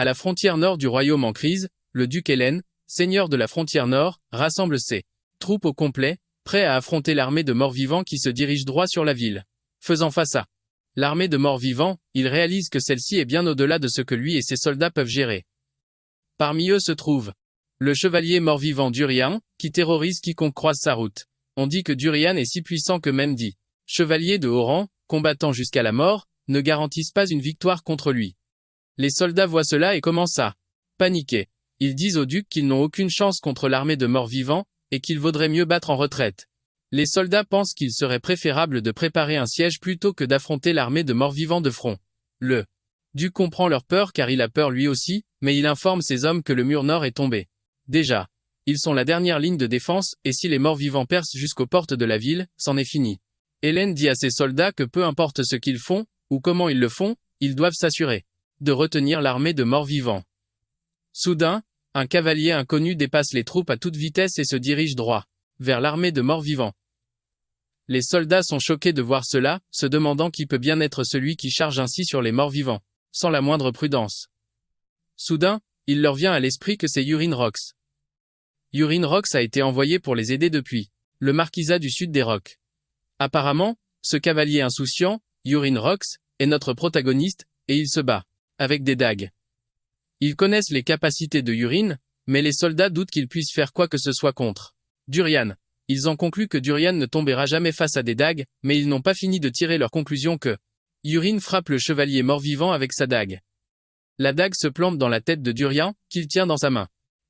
À la frontière nord du royaume en crise, le duc Hélène, seigneur de la frontière nord, rassemble ses troupes au complet, prêts à affronter l'armée de morts-vivants qui se dirige droit sur la ville. Faisant face à l'armée de morts-vivants, il réalise que celle-ci est bien au-delà de ce que lui et ses soldats peuvent gérer. Parmi eux se trouve le chevalier mort-vivant Durian, qui terrorise quiconque croise sa route. On dit que Durian est si puissant que même 10 chevaliers de haut rang, combattant jusqu'à la mort, ne garantissent pas une victoire contre lui. Les soldats voient cela et commencent à paniquer. Ils disent au duc qu'ils n'ont aucune chance contre l'armée de morts-vivants, et qu'il vaudrait mieux battre en retraite. Les soldats pensent qu'il serait préférable de préparer un siège plutôt que d'affronter l'armée de morts-vivants de front. Le duc comprend leur peur car il a peur lui aussi, mais il informe ses hommes que le mur nord est tombé. Déjà, ils sont la dernière ligne de défense, et si les morts-vivants percent jusqu'aux portes de la ville, c'en est fini. Hélène dit à ses soldats que peu importe ce qu'ils font, ou comment ils le font, ils doivent s'assurer de retenir l'armée de morts-vivants. Soudain, un cavalier inconnu dépasse les troupes à toute vitesse et se dirige droit vers l'armée de morts-vivants. Les soldats sont choqués de voir cela, se demandant qui peut bien être celui qui charge ainsi sur les morts-vivants, sans la moindre prudence. Soudain, il leur vient à l'esprit que c'est Yurin Rox. Yurin Rox a été envoyé pour les aider depuis le marquisat du sud des Rocs. Apparemment, ce cavalier insouciant, Yurin Rox, est notre protagoniste, et il se bat avec des dagues. Ils connaissent les capacités de Yurin, mais les soldats doutent qu'il puisse faire quoi que ce soit contre Durian. Ils en concluent que Durian ne tombera jamais face à des dagues, mais ils n'ont pas fini de tirer leur conclusion que Yurin frappe le chevalier mort-vivant avec sa dague. La dague se plante dans la tête de Durian, qu'il tient dans sa main.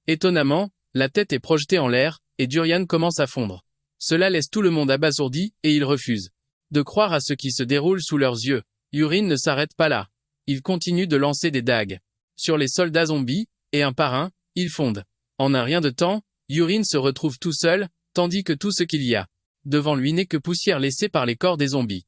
Étonnamment, la tête est projetée en l'air, et Durian commence à fondre. Cela laisse tout le monde abasourdi, et ils refusent de croire à ce qui se déroule sous leurs yeux. Yurin ne s'arrête pas là. Il continue de lancer des dagues sur les soldats zombies, et un par un, ils fondent. En un rien de temps, Yurin se retrouve tout seul, tandis que tout ce qu'il y a devant lui n'est que poussière laissée par les corps des zombies.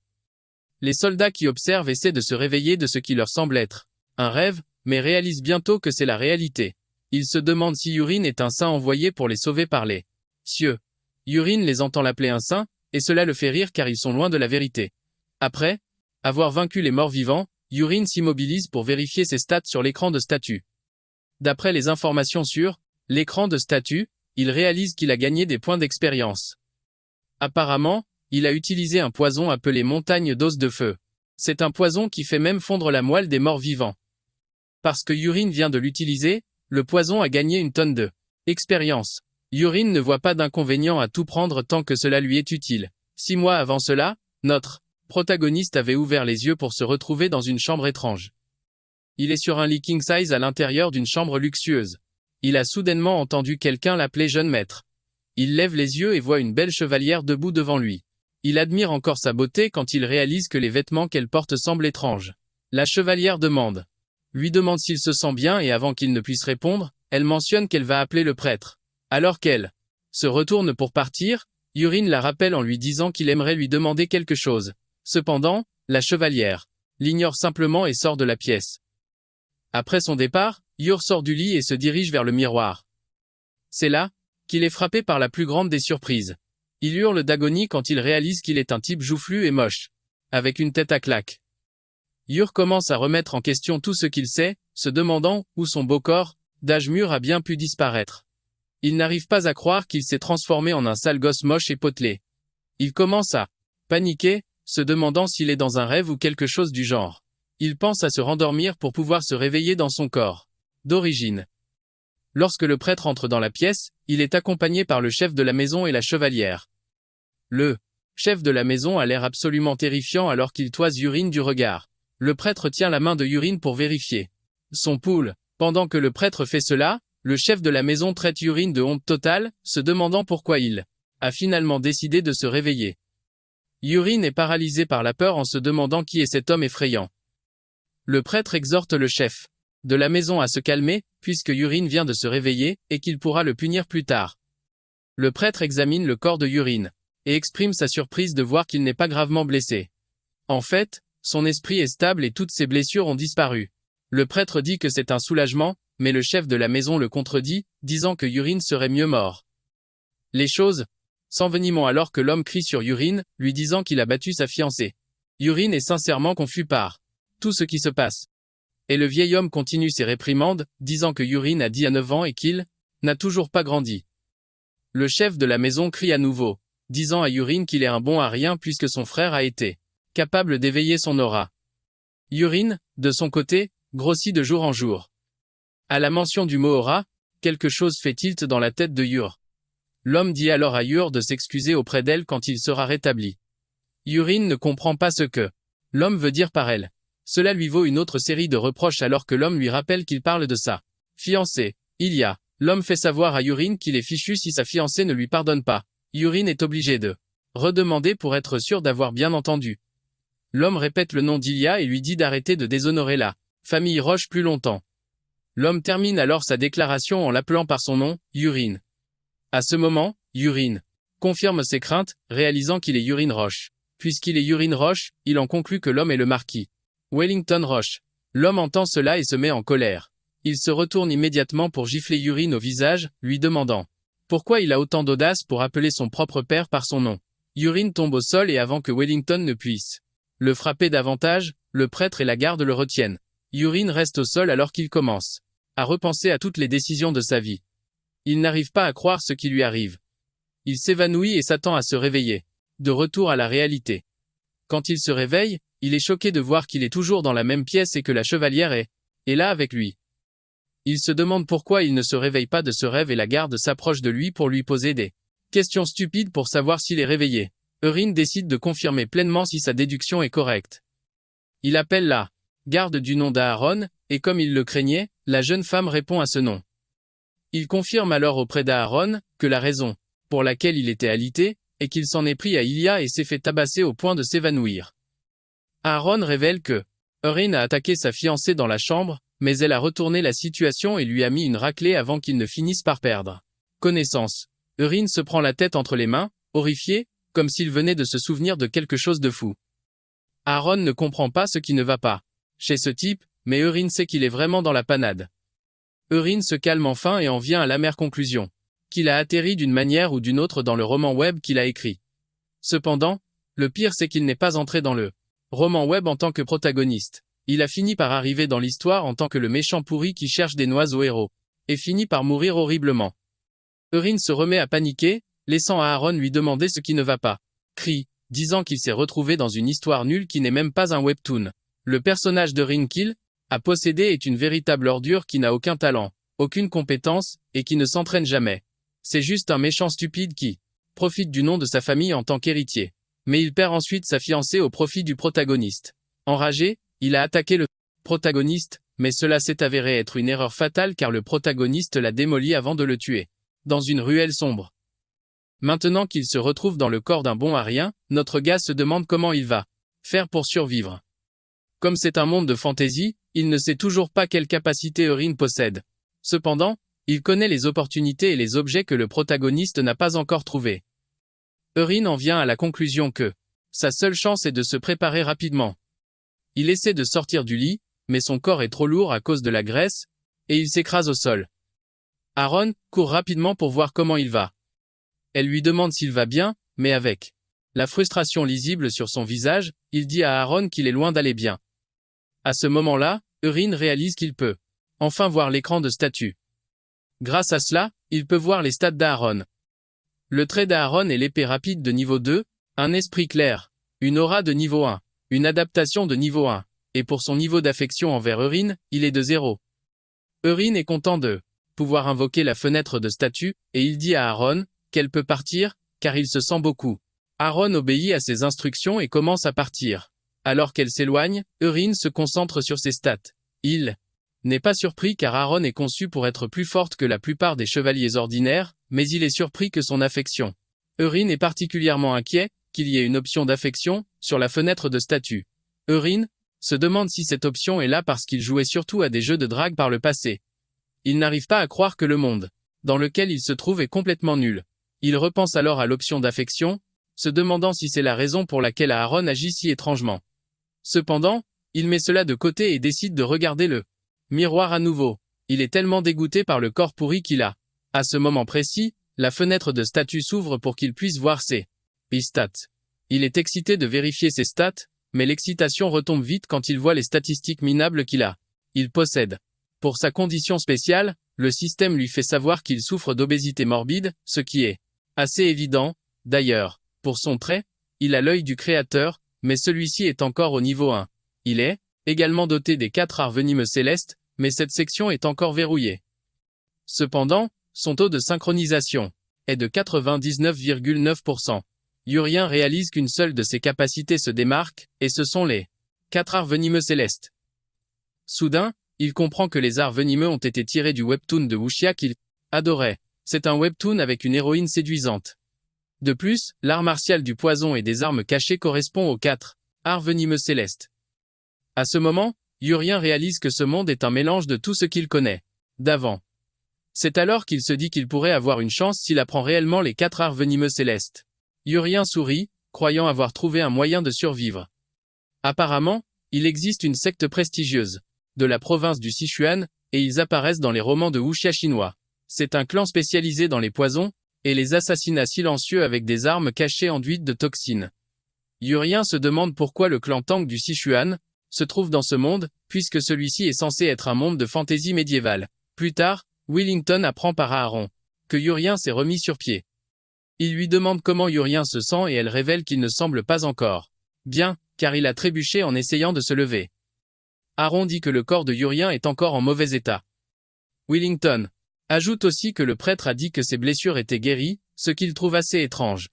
Les soldats qui observent essaient de se réveiller de ce qui leur semble être un rêve, mais réalisent bientôt que c'est la réalité. Ils se demandent si Yurin est un saint envoyé pour les sauver par les cieux. Yurin les entend l'appeler un saint, et cela le fait rire car ils sont loin de la vérité. Après avoir vaincu les morts-vivants, Yurin s'immobilise pour vérifier ses stats sur l'écran de statut. D'après les informations sur l'écran de statut, il réalise qu'il a gagné des points d'expérience. Apparemment, il a utilisé un poison appelé montagne d'os de feu. C'est un poison qui fait même fondre la moelle des morts-vivants. Parce que Yurin vient de l'utiliser, le poison a gagné une tonne de expérience. Yurin ne voit pas d'inconvénient à tout prendre tant que cela lui est utile. 6 mois avant cela, notre protagoniste avait ouvert les yeux pour se retrouver dans une chambre étrange. Il est sur un lit king size à l'intérieur d'une chambre luxueuse. Il a soudainement entendu quelqu'un l'appeler jeune maître. Il lève les yeux et voit une belle chevalière debout devant lui. Il admire encore sa beauté quand il réalise que les vêtements qu'elle porte semblent étranges. La chevalière lui demande s'il se sent bien et avant qu'il ne puisse répondre, elle mentionne qu'elle va appeler le prêtre. Alors qu'elle se retourne pour partir, Yurin la rappelle en lui disant qu'il aimerait lui demander quelque chose. Cependant, la chevalière l'ignore simplement et sort de la pièce. Après son départ, Yur sort du lit et se dirige vers le miroir. C'est là qu'il est frappé par la plus grande des surprises. Il hurle d'agonie quand il réalise qu'il est un type joufflu et moche, avec une tête à claque. Yur commence à remettre en question tout ce qu'il sait, se demandant où son beau corps d'âge mûr a bien pu disparaître. Il n'arrive pas à croire qu'il s'est transformé en un sale gosse moche et potelé. Il commence à paniquer, se demandant s'il est dans un rêve ou quelque chose du genre. Il pense à se rendormir pour pouvoir se réveiller dans son corps d'origine. Lorsque le prêtre entre dans la pièce, il est accompagné par le chef de la maison et la chevalière. Le chef de la maison a l'air absolument terrifiant alors qu'il toise Yurin du regard. Le prêtre tient la main de Yurin pour vérifier son pouls. Pendant que le prêtre fait cela, le chef de la maison traite Yurin de honte totale, se demandant pourquoi il a finalement décidé de se réveiller. Yurin est paralysé par la peur en se demandant qui est cet homme effrayant. Le prêtre exhorte le chef de la maison à se calmer, puisque Yurin vient de se réveiller, et qu'il pourra le punir plus tard. Le prêtre examine le corps de Yurin, et exprime sa surprise de voir qu'il n'est pas gravement blessé. En fait, son esprit est stable et toutes ses blessures ont disparu. Le prêtre dit que c'est un soulagement, mais le chef de la maison le contredit, disant que Yurin serait mieux mort. Les choses s'enveniment alors que l'homme crie sur Yurin, lui disant qu'il a battu sa fiancée. Yurin est sincèrement confus par tout ce qui se passe. Et le vieil homme continue ses réprimandes, disant que Urine a dit à 9 ans et qu'il n'a toujours pas grandi. Le chef de la maison crie à nouveau, disant à Urine qu'il est un bon à rien puisque son frère a été capable d'éveiller son aura. Urine, de son côté, grossit de jour en jour. À la mention du mot aura, quelque chose fait tilt dans la tête de Ur. L'homme dit alors à Ur de s'excuser auprès d'elle quand il sera rétabli. Urine ne comprend pas ce que l'homme veut dire par elle. Cela lui vaut une autre série de reproches alors que l'homme lui rappelle qu'il parle de sa fiancée. L'homme fait savoir à Urine qu'il est fichu si sa fiancée ne lui pardonne pas. Urine est obligé de redemander pour être sûr d'avoir bien entendu. L'homme répète le nom d'Ilia et lui dit d'arrêter de déshonorer la famille Roche plus longtemps. L'homme termine alors sa déclaration en l'appelant par son nom, Urine. À ce moment, Urine confirme ses craintes, réalisant qu'il est Urine Roche. Puisqu'il est Urine Roche, il en conclut que l'homme est le marquis Wellington Roche. L'homme entend cela et se met en colère. Il se retourne immédiatement pour gifler Urine au visage, lui demandant pourquoi il a autant d'audace pour appeler son propre père par son nom. Urine tombe au sol et avant que Wellington ne puisse le frapper davantage, le prêtre et la garde le retiennent. Urine reste au sol alors qu'il commence à repenser à toutes les décisions de sa vie. Il n'arrive pas à croire ce qui lui arrive. Il s'évanouit et s'attend à se réveiller. De retour à la réalité. Quand il se réveille, il est choqué de voir qu'il est toujours dans la même pièce et que la chevalière est là avec lui. Il se demande pourquoi il ne se réveille pas de ce rêve et la garde s'approche de lui pour lui poser des questions stupides pour savoir s'il est réveillé. Urine décide de confirmer pleinement si sa déduction est correcte. Il appelle la garde du nom d'Aaron, et comme il le craignait, la jeune femme répond à ce nom. Il confirme alors auprès d'Aaron que la raison pour laquelle il était alité, et qu'il s'en est pris à Ilia et s'est fait tabasser au point de s'évanouir. Aaron révèle que Urine a attaqué sa fiancée dans la chambre, mais elle a retourné la situation et lui a mis une raclée avant qu'il ne finisse par perdre connaissance. Urine se prend la tête entre les mains, horrifié, comme s'il venait de se souvenir de quelque chose de fou. Aaron ne comprend pas ce qui ne va pas chez ce type, mais Urine sait qu'il est vraiment dans la panade. Urine se calme enfin et en vient à l'amère conclusion qu'il a atterri d'une manière ou d'une autre dans le roman web qu'il a écrit. Cependant, le pire c'est qu'il n'est pas entré dans le roman web en tant que protagoniste. Il a fini par arriver dans l'histoire en tant que le méchant pourri qui cherche des noix au héros, et finit par mourir horriblement. Urine se remet à paniquer, laissant Aaron lui demander ce qui ne va pas. Crie, disant qu'il s'est retrouvé dans une histoire nulle qui n'est même pas un webtoon. Le personnage d'Urine qu'il a possédé est une véritable ordure qui n'a aucun talent, aucune compétence, et qui ne s'entraîne jamais. C'est juste un méchant stupide qui profite du nom de sa famille en tant qu'héritier. Mais il perd ensuite sa fiancée au profit du protagoniste. Enragé, il a attaqué le protagoniste, mais cela s'est avéré être une erreur fatale car le protagoniste l'a démoli avant de le tuer. Dans une ruelle sombre. Maintenant qu'il se retrouve dans le corps d'un bon à rien, notre gars se demande comment il va faire pour survivre. Comme c'est un monde de fantaisie, il ne sait toujours pas quelle capacité Urine possède. Cependant, il connaît les opportunités et les objets que le protagoniste n'a pas encore trouvés. Urine en vient à la conclusion que sa seule chance est de se préparer rapidement. Il essaie de sortir du lit, mais son corps est trop lourd à cause de la graisse, et il s'écrase au sol. Aaron court rapidement pour voir comment il va. Elle lui demande s'il va bien, mais avec la frustration lisible sur son visage, il dit à Aaron qu'il est loin d'aller bien. À ce moment-là, Urine réalise qu'il peut enfin voir l'écran de statut. Grâce à cela, il peut voir les stats d'Aaron. Le trait d'Aaron est l'épée rapide de niveau 2, un esprit clair, une aura de niveau 1, une adaptation de niveau 1, et pour son niveau d'affection envers Urine, il est de 0. Urine est content de pouvoir invoquer la fenêtre de statut, et il dit à Aaron qu'elle peut partir, car il se sent beaucoup. Aaron obéit à ses instructions et commence à partir. Alors qu'elle s'éloigne, Urine se concentre sur ses stats. Il n'est pas surpris car Aaron est conçue pour être plus forte que la plupart des chevaliers ordinaires, mais il est surpris que son affection. Urine est particulièrement inquiet qu'il y ait une option d'affection sur la fenêtre de statut. Urine se demande si cette option est là parce qu'il jouait surtout à des jeux de drague par le passé. Il n'arrive pas à croire que le monde dans lequel il se trouve est complètement nul. Il repense alors à l'option d'affection, se demandant si c'est la raison pour laquelle Aaron agit si étrangement. Cependant, il met cela de côté et décide de regarder le miroir à nouveau. Il est tellement dégoûté par le corps pourri qu'il a. À ce moment précis, la fenêtre de statut s'ouvre pour qu'il puisse voir ses stats. Il est excité de vérifier ses stats, mais l'excitation retombe vite quand il voit les statistiques minables qu'il a. il possède. Pour sa condition spéciale, le système lui fait savoir qu'il souffre d'obésité morbide, ce qui est assez évident, d'ailleurs. Pour son trait, il a l'œil du créateur, mais celui-ci est encore au niveau 1. Il est également doté des 4 arts venimeux célestes, mais cette section est encore verrouillée. Cependant, son taux de synchronisation est de 99,9%. Urien réalise qu'une seule de ses capacités se démarque, et ce sont les 4 arts venimeux célestes. Soudain, il comprend que les arts venimeux ont été tirés du webtoon de Wuxia qu'il adorait. C'est un webtoon avec une héroïne séduisante. De plus, l'art martial du poison et des armes cachées correspond aux 4 arts venimeux célestes. À ce moment, Urien réalise que ce monde est un mélange de tout ce qu'il connaît d'avant. C'est alors qu'il se dit qu'il pourrait avoir une chance s'il apprend réellement les 4 arts venimeux célestes. Urien sourit, croyant avoir trouvé un moyen de survivre. Apparemment, il existe une secte prestigieuse de la province du Sichuan, et ils apparaissent dans les romans de wuxia chinois. C'est un clan spécialisé dans les poisons et les assassinats silencieux avec des armes cachées enduites de toxines. Urien se demande pourquoi le clan Tang du Sichuan se trouve dans ce monde, puisque celui-ci est censé être un monde de fantaisie médiévale. Plus tard, Wellington apprend par Aaron que Urien s'est remis sur pied. Il lui demande comment Urien se sent et elle révèle qu'il ne semble pas encore bien, car il a trébuché en essayant de se lever. Aaron dit que le corps de Urien est encore en mauvais état. Wellington ajoute aussi que le prêtre a dit que ses blessures étaient guéries, ce qu'il trouve assez étrange.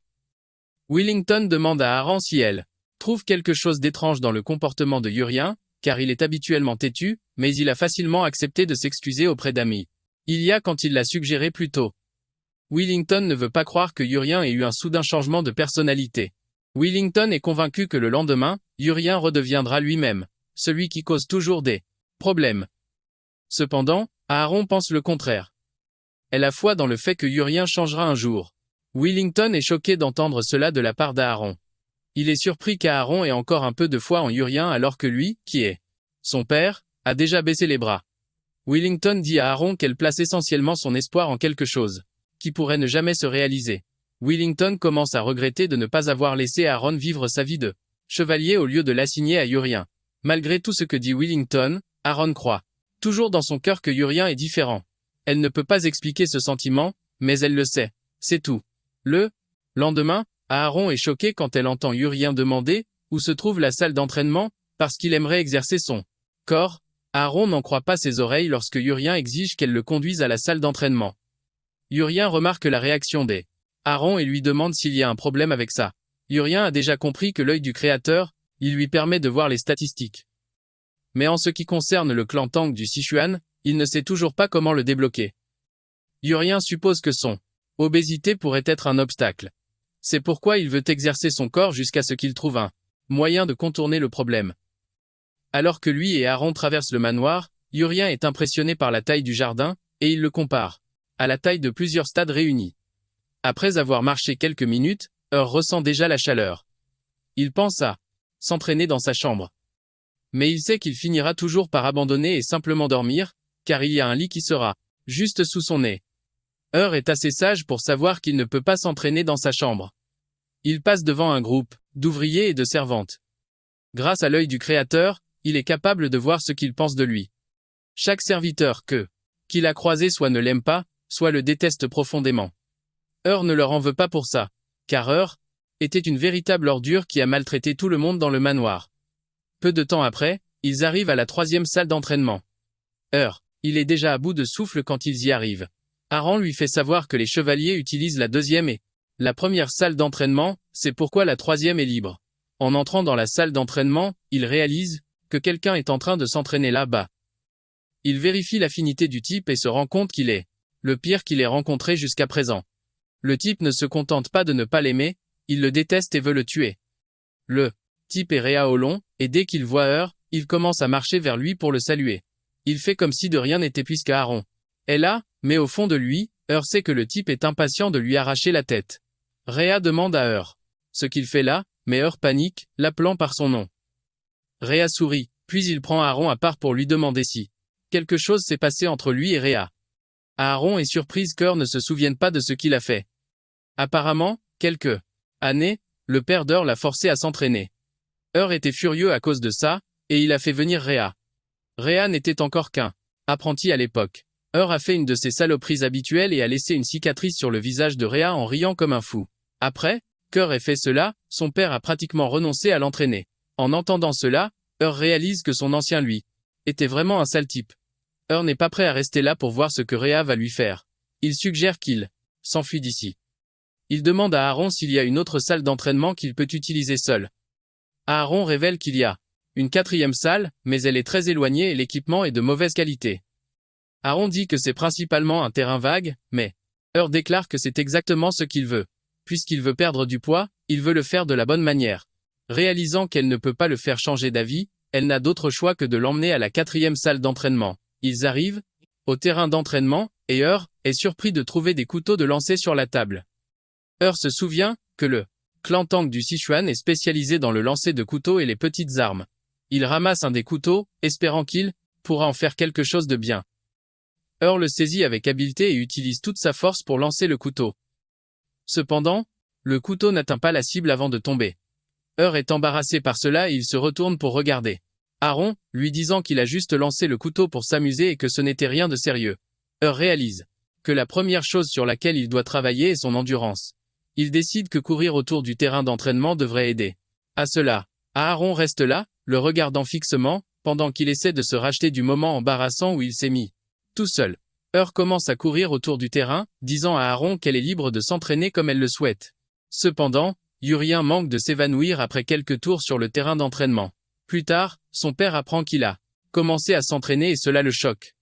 Wellington demande à Aaron si elle trouve quelque chose d'étrange dans le comportement de Urien, car il est habituellement têtu, mais il a facilement accepté de s'excuser auprès d'amis. Il y a quand il l'a suggéré plus tôt. Wellington ne veut pas croire que Urien ait eu un soudain changement de personnalité. Wellington est convaincu que le lendemain, Urien redeviendra lui-même, celui qui cause toujours des problèmes. Cependant, Aaron pense le contraire. Elle a foi dans le fait que Urien changera un jour. Wellington est choqué d'entendre cela de la part d'Aaron. Il est surpris qu'Aaron ait encore un peu de foi en Urien alors que lui, qui est son père, a déjà baissé les bras. Wellington dit à Aaron qu'elle place essentiellement son espoir en quelque chose qui pourrait ne jamais se réaliser. Wellington commence à regretter de ne pas avoir laissé Aaron vivre sa vie de chevalier au lieu de l'assigner à Urien. Malgré tout ce que dit Wellington, Aaron croit toujours dans son cœur que Urien est différent. Elle ne peut pas expliquer ce sentiment, mais elle le sait. C'est tout. Le lendemain, Aaron est choqué quand elle entend Urien demander où se trouve la salle d'entraînement, parce qu'il aimerait exercer son corps. Aaron n'en croit pas ses oreilles lorsque Urien exige qu'elle le conduise à la salle d'entraînement. Urien remarque la réaction des Aaron et lui demande s'il y a un problème avec ça. Urien a déjà compris que l'œil du créateur, il lui permet de voir les statistiques. Mais en ce qui concerne le clan Tang du Sichuan, il ne sait toujours pas comment le débloquer. Urien suppose que son obésité pourrait être un obstacle. C'est pourquoi il veut exercer son corps jusqu'à ce qu'il trouve un moyen de contourner le problème. Alors que lui et Aaron traversent le manoir, Urien est impressionné par la taille du jardin, et il le compare à la taille de plusieurs stades réunis. Après avoir marché quelques minutes, ressent déjà la chaleur. Il pense à s'entraîner dans sa chambre. Mais il sait qu'il finira toujours par abandonner et simplement dormir, car il y a un lit qui sera juste sous son nez. Est assez sage pour savoir qu'il ne peut pas s'entraîner dans sa chambre. Il passe devant un groupe d'ouvriers et de servantes. Grâce à l'œil du créateur, il est capable de voir ce qu'ils pensent de lui. Chaque serviteur qu'il a croisé soit ne l'aime pas, soit le déteste profondément. Ne leur en veut pas pour ça, car était une véritable ordure qui a maltraité tout le monde dans le manoir. Peu de temps après, ils arrivent à la 3e salle d'entraînement. Il est déjà à bout de souffle quand ils y arrivent. Aaron lui fait savoir que les chevaliers utilisent la 2e et la 1re salle d'entraînement, c'est pourquoi la 3e est libre. En entrant dans la salle d'entraînement, il réalise que quelqu'un est en train de s'entraîner là-bas. Il vérifie l'affinité du type et se rend compte qu'il est le pire qu'il ait rencontré jusqu'à présent. Le type ne se contente pas de ne pas l'aimer, il le déteste et veut le tuer. Le type est Réa au long, et dès qu'il voit il commence à marcher vers lui pour le saluer. Il fait comme si de rien n'était puisque Aaron est là, mais au fond de lui, sait que le type est impatient de lui arracher la tête. Réa demande à ce qu'il fait là, mais panique, l'appelant par son nom. Réa sourit, puis il prend Aaron à part pour lui demander si quelque chose s'est passé entre lui et Réa. Aaron est surprise qu'Eur ne se souvienne pas de ce qu'il a fait. Apparemment, quelques années, le père l'a forcé à s'entraîner. Était furieux à cause de ça, et il a fait venir Réa. Rhea n'était encore qu'un apprenti à l'époque. Hur a fait une de ses saloperies habituelles et a laissé une cicatrice sur le visage de Rhea en riant comme un fou. Après qu'Hur ait fait cela, son père a pratiquement renoncé à l'entraîner. En entendant cela, Hur réalise que son ancien lui était vraiment un sale type. Hur n'est pas prêt à rester là pour voir ce que Rhea va lui faire. Il suggère qu'il s'enfuit d'ici. Il demande à Aaron s'il y a une autre salle d'entraînement qu'il peut utiliser seul. Aaron révèle qu'il y a une quatrième salle, mais elle est très éloignée et l'équipement est de mauvaise qualité. Aaron dit que c'est principalement un terrain vague, mais Hur déclare que c'est exactement ce qu'il veut. Puisqu'il veut perdre du poids, il veut le faire de la bonne manière. Réalisant qu'elle ne peut pas le faire changer d'avis, elle n'a d'autre choix que de l'emmener à la quatrième salle d'entraînement. Ils arrivent au terrain d'entraînement, et Hur est surpris de trouver des couteaux de lancer sur la table. Hur se souvient que le clan Tang du Sichuan est spécialisé dans le lancer de couteaux et les petites armes. Il ramasse un des couteaux, espérant qu'il pourra en faire quelque chose de bien. Hur le saisit avec habileté et utilise toute sa force pour lancer le couteau. Cependant, le couteau n'atteint pas la cible avant de tomber. Hur est embarrassé par cela et il se retourne pour regarder Aaron, lui disant qu'il a juste lancé le couteau pour s'amuser et que ce n'était rien de sérieux. Hur réalise que la première chose sur laquelle il doit travailler est son endurance. Il décide que courir autour du terrain d'entraînement devrait aider. À cela, Aaron reste là, le regardant fixement, pendant qu'il essaie de se racheter du moment embarrassant où il s'est mis tout seul. Hur commence à courir autour du terrain, disant à Aaron qu'elle est libre de s'entraîner comme elle le souhaite. Cependant, Urien manque de s'évanouir après quelques tours sur le terrain d'entraînement. Plus tard, son père apprend qu'il a commencé à s'entraîner et cela le choque.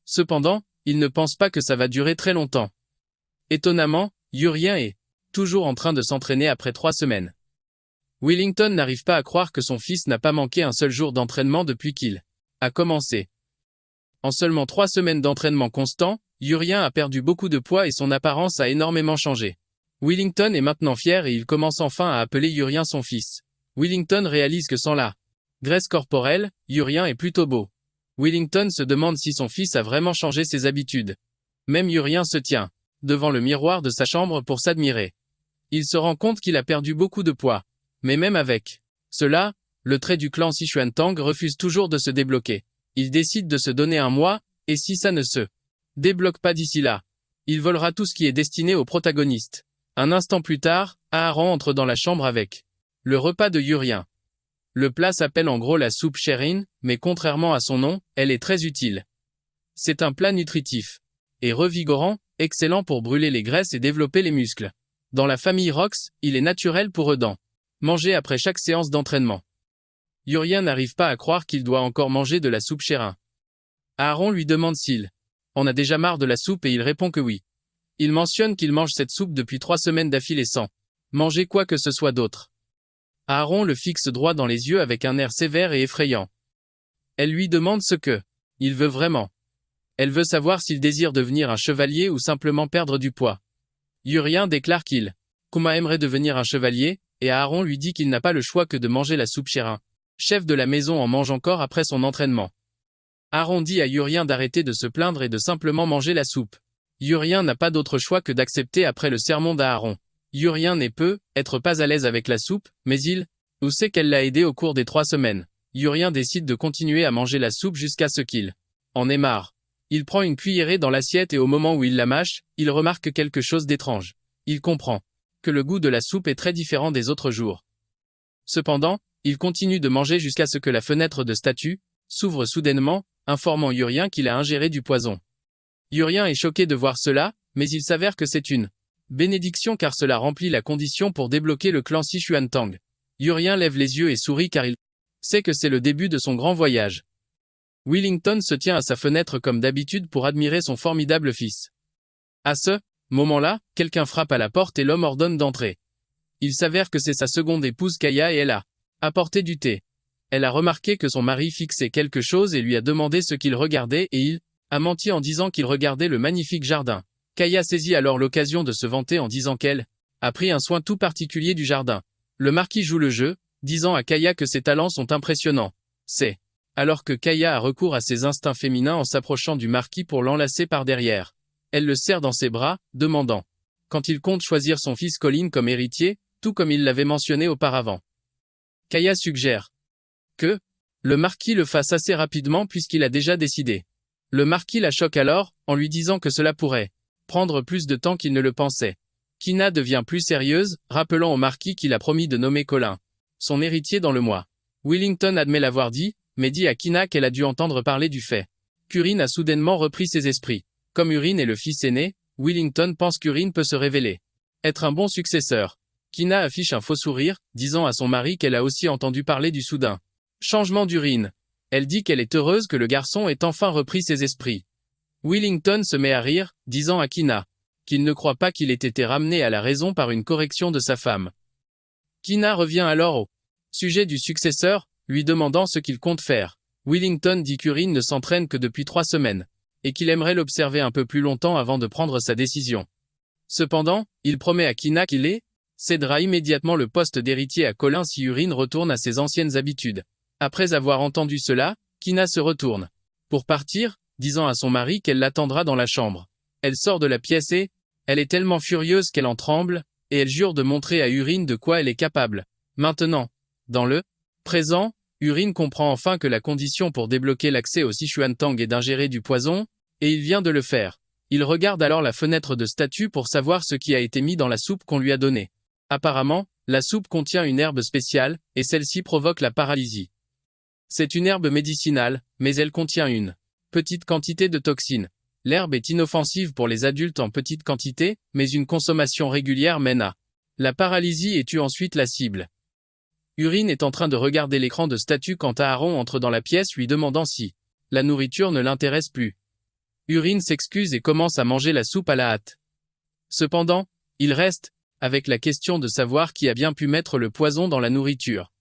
Cependant, il ne pense pas que ça va durer très longtemps. Étonnamment, Urien est toujours en train de s'entraîner après 3 semaines. Wellington n'arrive pas à croire que son fils n'a pas manqué un seul jour d'entraînement depuis qu'il a commencé. En seulement 3 semaines d'entraînement constant, Urien a perdu beaucoup de poids et son apparence a énormément changé. Wellington est maintenant fier et il commence enfin à appeler Urien son fils. Wellington réalise que sans la graisse corporelle, Urien est plutôt beau. Wellington se demande si son fils a vraiment changé ses habitudes. Même Urien se tient devant le miroir de sa chambre pour s'admirer. Il se rend compte qu'il a perdu beaucoup de poids. Mais même avec cela, le trait du clan Sichuan Tang refuse toujours de se débloquer. Il décide de se donner un mois, et si ça ne se débloque pas d'ici là, il volera tout ce qui est destiné au protagoniste. Un instant plus tard, Aaron entre dans la chambre avec le repas de Urien. Le plat s'appelle en gros la soupe Sherin, mais contrairement à son nom, elle est très utile. C'est un plat nutritif et revigorant, excellent pour brûler les graisses et développer les muscles. Dans la famille Rox, il est naturel pour eux d'en manger après chaque séance d'entraînement. Urien n'arrive pas à croire qu'il doit encore manger de la soupe Sherin. Aaron lui demande s'il en a déjà marre de la soupe et il répond que oui. Il mentionne qu'il mange cette soupe depuis 3 semaines d'affilée sans manger quoi que ce soit d'autre. Aaron le fixe droit dans les yeux avec un air sévère et effrayant. Elle lui demande ce que il veut vraiment. Elle veut savoir s'il désire devenir un chevalier ou simplement perdre du poids. Urien déclare qu'il aimerait devenir un chevalier, et Aaron lui dit qu'il n'a pas le choix que de manger la soupe Sherin. Chef de la maison en mange encore après son entraînement. Aaron dit à Urien d'arrêter de se plaindre et de simplement manger la soupe. Urien n'a pas d'autre choix que d'accepter après le sermon d'Aaron. Urien n'est peut-être pas à l'aise avec la soupe, mais il sait qu'elle l'a aidé au cours des 3 semaines. Urien décide de continuer à manger la soupe jusqu'à ce qu'il en ait marre. Il prend une cuillerée dans l'assiette et au moment où il la mâche, il remarque quelque chose d'étrange. Il comprend que le goût de la soupe est très différent des autres jours. Cependant, il continue de manger jusqu'à ce que la fenêtre de statue s'ouvre soudainement, informant Urien qu'il a ingéré du poison. Urien est choqué de voir cela, mais il s'avère que c'est une bénédiction car cela remplit la condition pour débloquer le clan Sichuan Tang. Urien lève les yeux et sourit car il sait que c'est le début de son grand voyage. Wellington se tient à sa fenêtre comme d'habitude pour admirer son formidable fils. À ce moment-là, quelqu'un frappe à la porte et l'homme ordonne d'entrer. Il s'avère que c'est sa seconde épouse Kaya et elle a apporté du thé. Elle a remarqué que son mari fixait quelque chose et lui a demandé ce qu'il regardait et il a menti en disant qu'il regardait le magnifique jardin. Kaya saisit alors l'occasion de se vanter en disant qu'elle a pris un soin tout particulier du jardin. Le marquis joue le jeu, disant à Kaya que ses talents sont impressionnants. C'est alors que Kaya a recours à ses instincts féminins en s'approchant du marquis pour l'enlacer par derrière. Elle le serre dans ses bras, demandant quand il compte choisir son fils Colin comme héritier, tout comme il l'avait mentionné auparavant. Kaya suggère que Le marquis le fasse assez rapidement puisqu'il a déjà décidé. Le marquis la choque alors, en lui disant que cela pourrait prendre plus de temps qu'il ne le pensait. Kina devient plus sérieuse, rappelant au marquis qu'il a promis de nommer Colin son héritier dans le mois. Willington admet l'avoir dit, mais dit à Kina qu'elle a dû entendre parler du fait qu'Urine a soudainement repris ses esprits. Comme Urine est le fils aîné, Willington pense qu'Urine peut se révéler être un bon successeur. Kina affiche un faux sourire, disant à son mari qu'elle a aussi entendu parler du soudain changement d'Urine. Elle dit qu'elle est heureuse que le garçon ait enfin repris ses esprits. Willington se met à rire, disant à Kina qu'il ne croit pas qu'il ait été ramené à la raison par une correction de sa femme. Kina revient alors au sujet du successeur, lui demandant ce qu'il compte faire. Willington dit qu'Urine ne s'entraîne que depuis 3 semaines, et qu'il aimerait l'observer un peu plus longtemps avant de prendre sa décision. Cependant, il promet à Kina qu'il cédera immédiatement le poste d'héritier à Colin si Urine retourne à ses anciennes habitudes. Après avoir entendu cela, Kina se retourne pour partir, disant à son mari qu'elle l'attendra dans la chambre. Elle sort de la pièce et elle est tellement furieuse qu'elle en tremble, et elle jure de montrer à Urine de quoi elle est capable. Maintenant, dans le présent, Urine comprend enfin que la condition pour débloquer l'accès au Sichuan-Tang est d'ingérer du poison, et il vient de le faire. Il regarde alors la fenêtre de statue pour savoir ce qui a été mis dans la soupe qu'on lui a donnée. Apparemment, la soupe contient une herbe spéciale, et celle-ci provoque la paralysie. C'est une herbe médicinale, mais elle contient une petite quantité de toxines. L'herbe est inoffensive pour les adultes en petite quantité, mais une consommation régulière mène à la paralysie et tue ensuite la cible. Urine est en train de regarder l'écran de statue quand Aaron entre dans la pièce lui demandant si la nourriture ne l'intéresse plus. Urine s'excuse et commence à manger la soupe à la hâte. Cependant, il reste avec la question de savoir qui a bien pu mettre le poison dans la nourriture.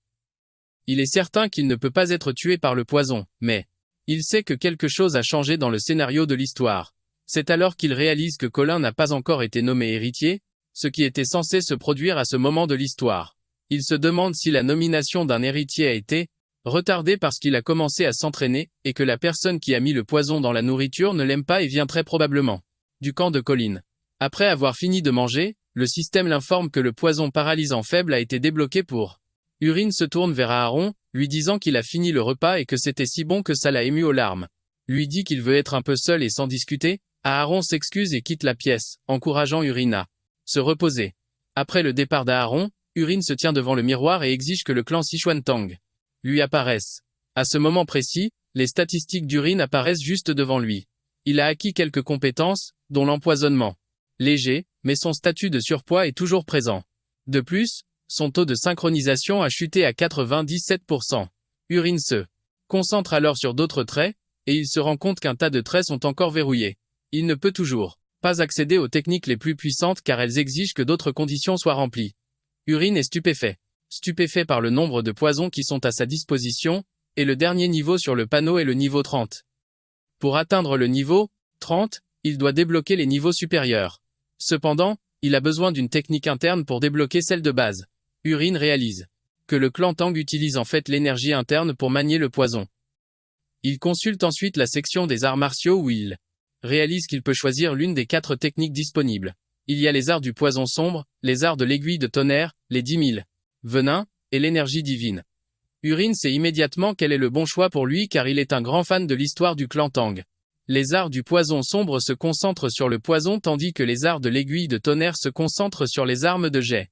Il est certain qu'il ne peut pas être tué par le poison, mais il sait que quelque chose a changé dans le scénario de l'histoire. C'est alors qu'il réalise que Colin n'a pas encore été nommé héritier, ce qui était censé se produire à ce moment de l'histoire. Il se demande si la nomination d'un héritier a été retardée parce qu'il a commencé à s'entraîner, et que la personne qui a mis le poison dans la nourriture ne l'aime pas et vient très probablement du camp de Colin. Après avoir fini de manger, le système l'informe que le poison paralysant faible a été débloqué pour. Urine se tourne vers Aaron, lui disant qu'il a fini le repas et que c'était si bon que ça l'a ému aux larmes. Lui dit qu'il veut être un peu seul et sans discuter. Aaron s'excuse et quitte la pièce, encourageant Urine à se reposer. Après le départ d'Aaron, Urine se tient devant le miroir et exige que le clan Sichuan-Tang lui apparaisse. À ce moment précis, les statistiques d'Urine apparaissent juste devant lui. Il a acquis quelques compétences, dont l'empoisonnement léger, mais son statut de surpoids est toujours présent. De plus, son taux de synchronisation a chuté à 97%. Urine se concentre alors sur d'autres traits, et il se rend compte qu'un tas de traits sont encore verrouillés. Il ne peut toujours pas accéder aux techniques les plus puissantes car elles exigent que d'autres conditions soient remplies. Urine est stupéfait par le nombre de poisons qui sont à sa disposition, et le dernier niveau sur le panneau est le niveau 30. Pour atteindre le niveau 30, il doit débloquer les niveaux supérieurs. Cependant, il a besoin d'une technique interne pour débloquer celle de base. Urine réalise que le clan Tang utilise en fait l'énergie interne pour manier le poison. Il consulte ensuite la section des arts martiaux où il réalise qu'il peut choisir l'une des 4 techniques disponibles. Il y a les arts du poison sombre, les arts de l'aiguille de tonnerre, les 10 000 venins, et l'énergie divine. Urine sait immédiatement quel est le bon choix pour lui car il est un grand fan de l'histoire du clan Tang. Les arts du poison sombre se concentrent sur le poison tandis que les arts de l'aiguille de tonnerre se concentrent sur les armes de jet.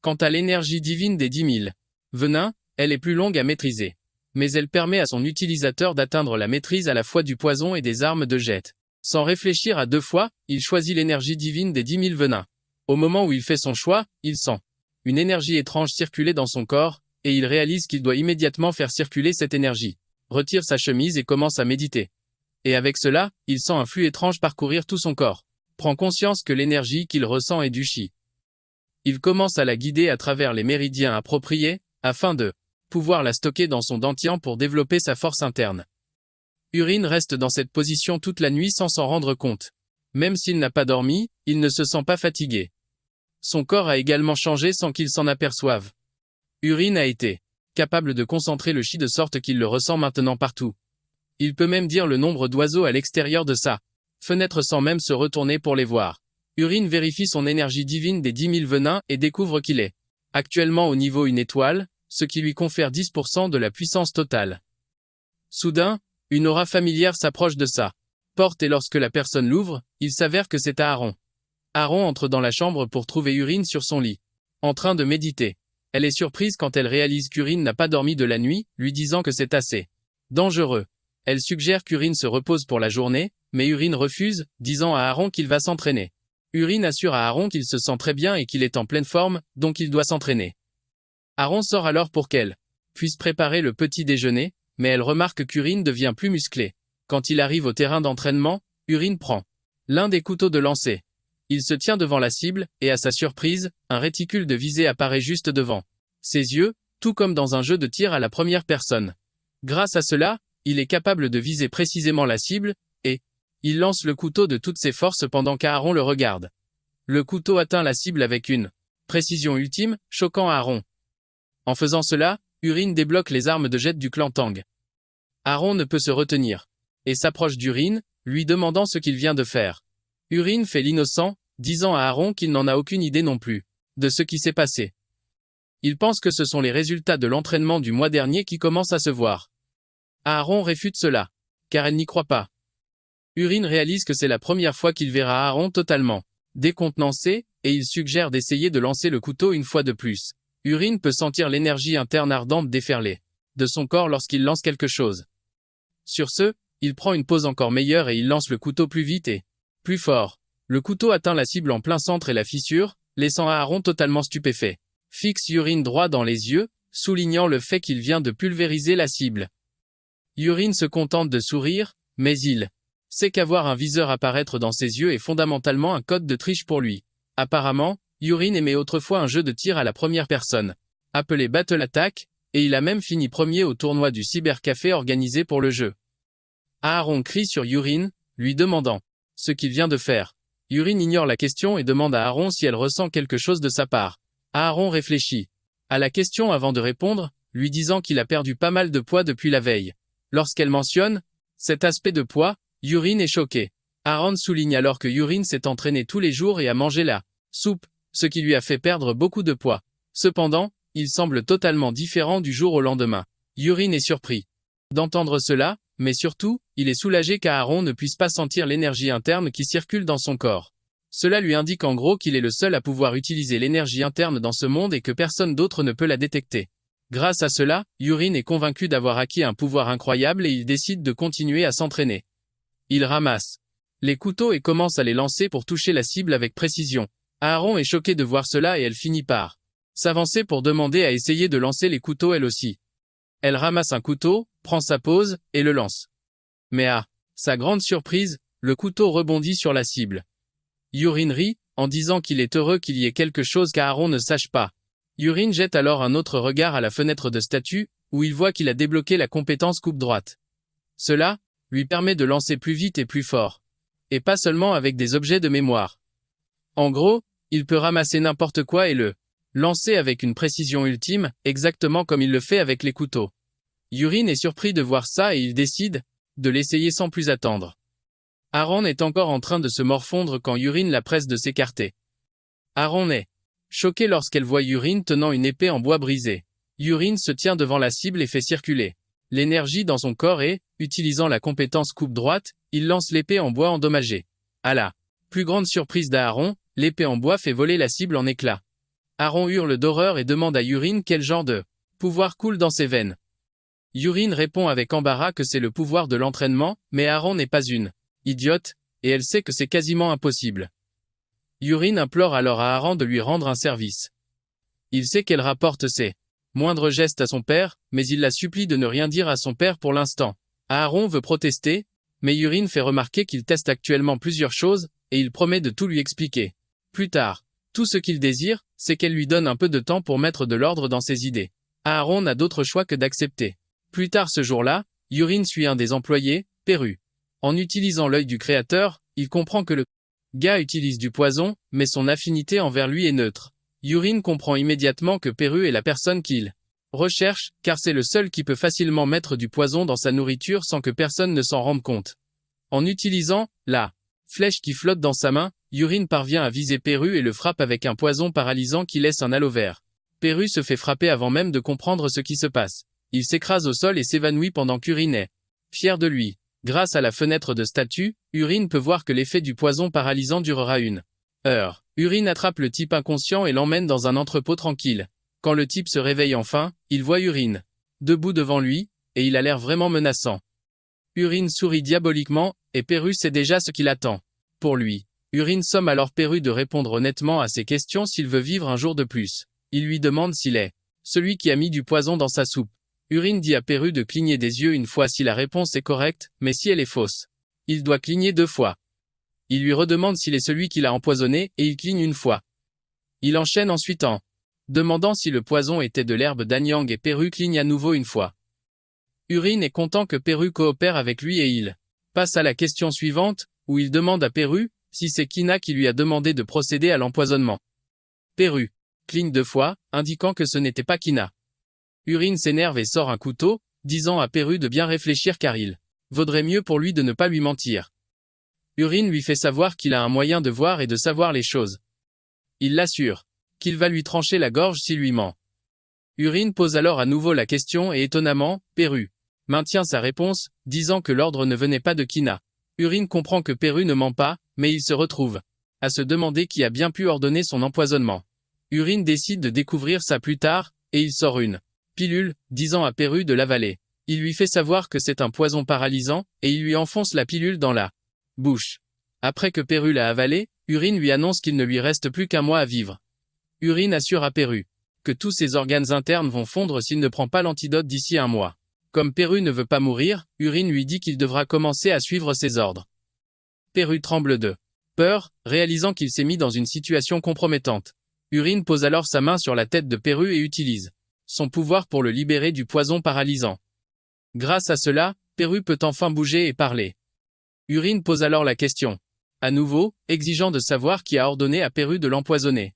Quant à l'énergie divine des 10 000 venins, elle est plus longue à maîtriser. Mais elle permet à son utilisateur d'atteindre la maîtrise à la fois du poison et des armes de jet. Sans réfléchir à 2 fois, il choisit l'énergie divine des 10 000 venins. Au moment où il fait son choix, il sent une énergie étrange circuler dans son corps, et il réalise qu'il doit immédiatement faire circuler cette énergie. Retire sa chemise et commence à méditer. Et avec cela, il sent un flux étrange parcourir tout son corps. Prend conscience que l'énergie qu'il ressent est du chi. Il commence à la guider à travers les méridiens appropriés, afin de pouvoir la stocker dans son dantian pour développer sa force interne. Urine reste dans cette position toute la nuit sans s'en rendre compte. Même s'il n'a pas dormi, il ne se sent pas fatigué. Son corps a également changé sans qu'il s'en aperçoive. Urine a été capable de concentrer le chi de sorte qu'il le ressent maintenant partout. Il peut même dire le nombre d'oiseaux à l'extérieur de sa fenêtre sans même se retourner pour les voir. Urine vérifie son énergie divine des 10 000 venins et découvre qu'il est actuellement au niveau 1 étoile, ce qui lui confère 10% de la puissance totale. Soudain, une aura familière s'approche de sa porte et lorsque la personne l'ouvre, il s'avère que c'est Aaron. Aaron entre dans la chambre pour trouver Urine sur son lit, en train de méditer. Elle est surprise quand elle réalise qu'Urine n'a pas dormi de la nuit, lui disant que c'est assez dangereux. Elle suggère qu'Urine se repose pour la journée, mais Urine refuse, disant à Aaron qu'il va s'entraîner. Urine assure à Aaron qu'il se sent très bien et qu'il est en pleine forme, donc il doit s'entraîner. Aaron sort alors pour qu'elle puisse préparer le petit déjeuner, mais elle remarque qu'Urine devient plus musclé. Quand il arrive au terrain d'entraînement, Urine prend l'un des couteaux de lancer. Il se tient devant la cible, et à sa surprise, un réticule de visée apparaît juste devant ses yeux, tout comme dans un jeu de tir à la première personne. Grâce à cela, il est capable de viser précisément la cible, et il lance le couteau de toutes ses forces pendant qu'Aaron le regarde. Le couteau atteint la cible avec une précision ultime, choquant Aaron. En faisant cela, Urine débloque les armes de jet du clan Tang. Aaron ne peut se retenir, et s'approche d'Urine, lui demandant ce qu'il vient de faire. Urine fait l'innocent, disant à Aaron qu'il n'en a aucune idée non plus de ce qui s'est passé. Il pense que ce sont les résultats de l'entraînement du mois dernier qui commencent à se voir. Aaron réfute cela, car elle n'y croit pas. Urine réalise que c'est la première fois qu'il verra Aaron totalement décontenancé, et il suggère d'essayer de lancer le couteau une fois de plus. Urine peut sentir l'énergie interne ardente déferler de son corps lorsqu'il lance quelque chose. Sur ce, il prend une pause encore meilleure et il lance le couteau plus vite et plus fort. Le couteau atteint la cible en plein centre et la fissure, laissant Aaron totalement stupéfait. Fixe Urine droit dans les yeux, soulignant le fait qu'il vient de pulvériser la cible. Urine se contente de sourire, mais il sait qu'avoir un viseur apparaître dans ses yeux est fondamentalement un code de triche pour lui. Apparemment, Urine aimait autrefois un jeu de tir à la première personne, appelé Battle Attack, et il a même fini premier au tournoi du cybercafé organisé pour le jeu. Aaron crie sur Urine, lui demandant ce qu'il vient de faire. Urine ignore la question et demande à Aaron si elle ressent quelque chose de sa part. Aaron réfléchit à la question avant de répondre, lui disant qu'il a perdu pas mal de poids depuis la veille. Lorsqu'elle mentionne cet aspect de poids, Urine est choqué. Aaron souligne alors que Urine s'est entraîné tous les jours et a mangé la soupe, ce qui lui a fait perdre beaucoup de poids. Cependant, il semble totalement différent du jour au lendemain. Urine est surpris d'entendre cela, mais surtout, il est soulagé qu'Aaron ne puisse pas sentir l'énergie interne qui circule dans son corps. Cela lui indique en gros qu'il est le seul à pouvoir utiliser l'énergie interne dans ce monde et que personne d'autre ne peut la détecter. Grâce à cela, Urine est convaincu d'avoir acquis un pouvoir incroyable et il décide de continuer à s'entraîner. Il ramasse les couteaux et commence à les lancer pour toucher la cible avec précision. Aaron est choqué de voir cela et elle finit par s'avancer pour demander à essayer de lancer les couteaux elle aussi. Elle ramasse un couteau, prend sa pose, et le lance. Mais à sa grande surprise, le couteau rebondit sur la cible. Urine rit, en disant qu'il est heureux qu'il y ait quelque chose qu'Aaron ne sache pas. Urine jette alors un autre regard à la fenêtre de statue, où il voit qu'il a débloqué la compétence coupe droite. Cela lui permet de lancer plus vite et plus fort. Et pas seulement avec des objets de mémoire. En gros, il peut ramasser n'importe quoi et le lancer avec une précision ultime, exactement comme il le fait avec les couteaux. Urine est surpris de voir ça et il décide de l'essayer sans plus attendre. Aaron est encore en train de se morfondre quand Urine la presse de s'écarter. Aaron est choqué lorsqu'elle voit Urine tenant une épée en bois brisé. Urine se tient devant la cible et fait circuler l'énergie dans son corps et, utilisant la compétence coupe droite, il lance l'épée en bois endommagée. À la plus grande surprise d'Aaron, l'épée en bois fait voler la cible en éclats. Aaron hurle d'horreur et demande à Urine quel genre de pouvoir coule dans ses veines. Urine répond avec embarras que c'est le pouvoir de l'entraînement, mais Aaron n'est pas une idiote, et elle sait que c'est quasiment impossible. Urine implore alors à Aaron de lui rendre un service. Il sait qu'elle rapporte ses moindres gestes à son père, mais il la supplie de ne rien dire à son père pour l'instant. Aaron veut protester, mais Urine fait remarquer qu'il teste actuellement plusieurs choses, et il promet de tout lui expliquer. Plus tard, tout ce qu'il désire, c'est qu'elle lui donne un peu de temps pour mettre de l'ordre dans ses idées. Aaron n'a d'autre choix que d'accepter. Plus tard ce jour-là, Urine suit un des employés, Perru. En utilisant l'œil du créateur, il comprend que le gars utilise du poison, mais son affinité envers lui est neutre. Urine comprend immédiatement que Perru est la personne qu'il recherche, car c'est le seul qui peut facilement mettre du poison dans sa nourriture sans que personne ne s'en rende compte. En utilisant la flèche qui flotte dans sa main, Urine parvient à viser Perru et le frappe avec un poison paralysant qui laisse un halo vert. Perru se fait frapper avant même de comprendre ce qui se passe. Il s'écrase au sol et s'évanouit pendant qu'Urine est fier de lui. Grâce à la fenêtre de statue, Urine peut voir que l'effet du poison paralysant durera 1 heure. Urine attrape le type inconscient et l'emmène dans un entrepôt tranquille. Quand le type se réveille enfin, il voit Urine debout devant lui, et il a l'air vraiment menaçant. Urine sourit diaboliquement, et Perru sait déjà ce qu'il attend. Pour lui, Urine somme alors Perru de répondre honnêtement à ses questions s'il veut vivre un jour de plus. Il lui demande s'il est celui qui a mis du poison dans sa soupe. Urine dit à Perru de cligner des yeux une fois si la réponse est correcte, mais si elle est fausse, il doit cligner 2 fois. Il lui redemande s'il est celui qui l'a empoisonné, et il cligne 1 fois. Il enchaîne ensuite en demandant si le poison était de l'herbe d'Anyang et Perru cligne à nouveau 1 fois. Urine est content que Perru coopère avec lui et il passe à la question suivante, où il demande à Perru si c'est Kina qui lui a demandé de procéder à l'empoisonnement. Perru cligne 2 fois, indiquant que ce n'était pas Kina. Urine s'énerve et sort un couteau, disant à Perru de bien réfléchir car il vaudrait mieux pour lui de ne pas lui mentir. Urine lui fait savoir qu'il a un moyen de voir et de savoir les choses. Il l'assure qu'il va lui trancher la gorge s'il lui ment. Urine pose alors à nouveau la question et étonnamment, Perru maintient sa réponse, disant que l'ordre ne venait pas de Kina. Urine comprend que Perru ne ment pas, mais il se retrouve à se demander qui a bien pu ordonner son empoisonnement. Urine décide de découvrir ça plus tard, et il sort une pilule, disant à Perru de l'avaler. Il lui fait savoir que c'est un poison paralysant, et il lui enfonce la pilule dans la bouche. Après que Perru l'a avalé, Urine lui annonce qu'il ne lui reste plus qu'1 mois à vivre. Urine assure à Perru que tous ses organes internes vont fondre s'il ne prend pas l'antidote d'ici 1 mois. Comme Perru ne veut pas mourir, Urine lui dit qu'il devra commencer à suivre ses ordres. Perru tremble de peur, réalisant qu'il s'est mis dans une situation compromettante. Urine pose alors sa main sur la tête de Perru et utilise son pouvoir pour le libérer du poison paralysant. Grâce à cela, Perru peut enfin bouger et parler. Urine pose alors la question, à nouveau, exigeant de savoir qui a ordonné à Perru de l'empoisonner.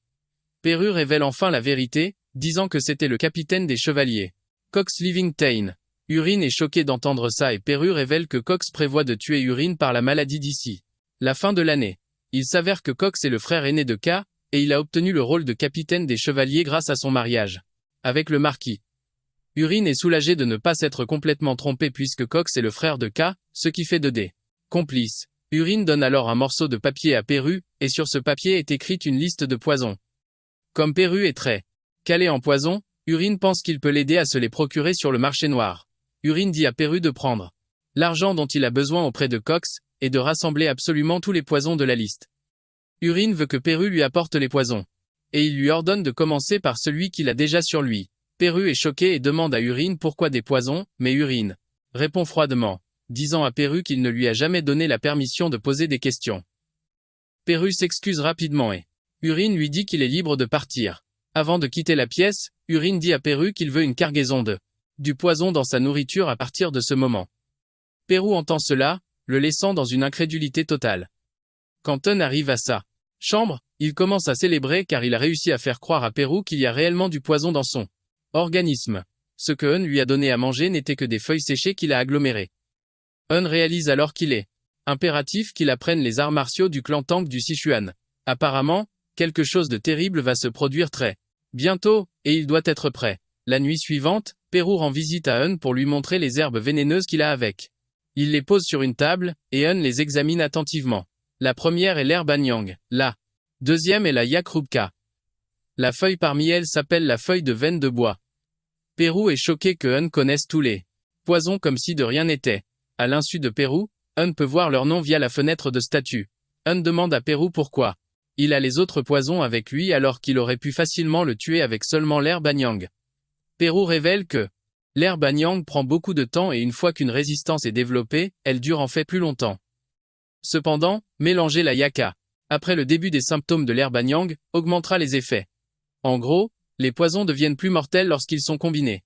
Perru révèle enfin la vérité, disant que c'était le capitaine des chevaliers, Cox Livingstone. Urine est choqué d'entendre ça et Perru révèle que Cox prévoit de tuer Urine par la maladie d'ici la fin de l'année. Il s'avère que Cox est le frère aîné de K, et il a obtenu le rôle de capitaine des chevaliers grâce à son mariage avec le marquis. Urine est soulagé de ne pas s'être complètement trompé puisque Cox est le frère de K, ce qui fait des complices. Urine donne alors un morceau de papier à Perru, et sur ce papier est écrite une liste de poisons. Comme Perru est très calé en poison, Urine pense qu'il peut l'aider à se les procurer sur le marché noir. Urine dit à Perru de prendre l'argent dont il a besoin auprès de Cox, et de rassembler absolument tous les poisons de la liste. Urine veut que Perru lui apporte les poisons. Et il lui ordonne de commencer par celui qu'il a déjà sur lui. Perru est choqué et demande à Urine pourquoi des poisons, mais Urine répond froidement, disant à Perru qu'il ne lui a jamais donné la permission de poser des questions. Perru s'excuse rapidement et Urine lui dit qu'il est libre de partir. Avant de quitter la pièce, Urine dit à Perru qu'il veut une cargaison du poison dans sa nourriture à partir de ce moment. Perru entend cela, le laissant dans une incrédulité totale. Quand Un arrive à sa chambre, il commence à célébrer car il a réussi à faire croire à Perru qu'il y a réellement du poison dans son organisme. Ce que Un lui a donné à manger n'était que des feuilles séchées qu'il a agglomérées. Un réalise alors qu'il est impératif qu'il apprenne les arts martiaux du clan Tang du Sichuan. Apparemment, quelque chose de terrible va se produire très bientôt, et il doit être prêt. La nuit suivante, Perru rend visite à Un pour lui montrer les herbes vénéneuses qu'il a avec. Il les pose sur une table, et Un les examine attentivement. La première est l'herbe Anyang, la deuxième est la Yakrubka. La feuille parmi elles s'appelle la feuille de veine de bois. Perru est choqué que Un connaisse tous les poisons comme si de rien n'était. À l'insu de Perru, Un peut voir leur nom via la fenêtre de statue. Un demande à Perru pourquoi il a les autres poisons avec lui alors qu'il aurait pu facilement le tuer avec seulement l'herbe Anyang. Perru révèle que l'herbe Anyang prend beaucoup de temps et une fois qu'une résistance est développée, elle dure en fait plus longtemps. Cependant, mélanger la yaka après le début des symptômes de l'herbe Anyang augmentera les effets. En gros, les poisons deviennent plus mortels lorsqu'ils sont combinés.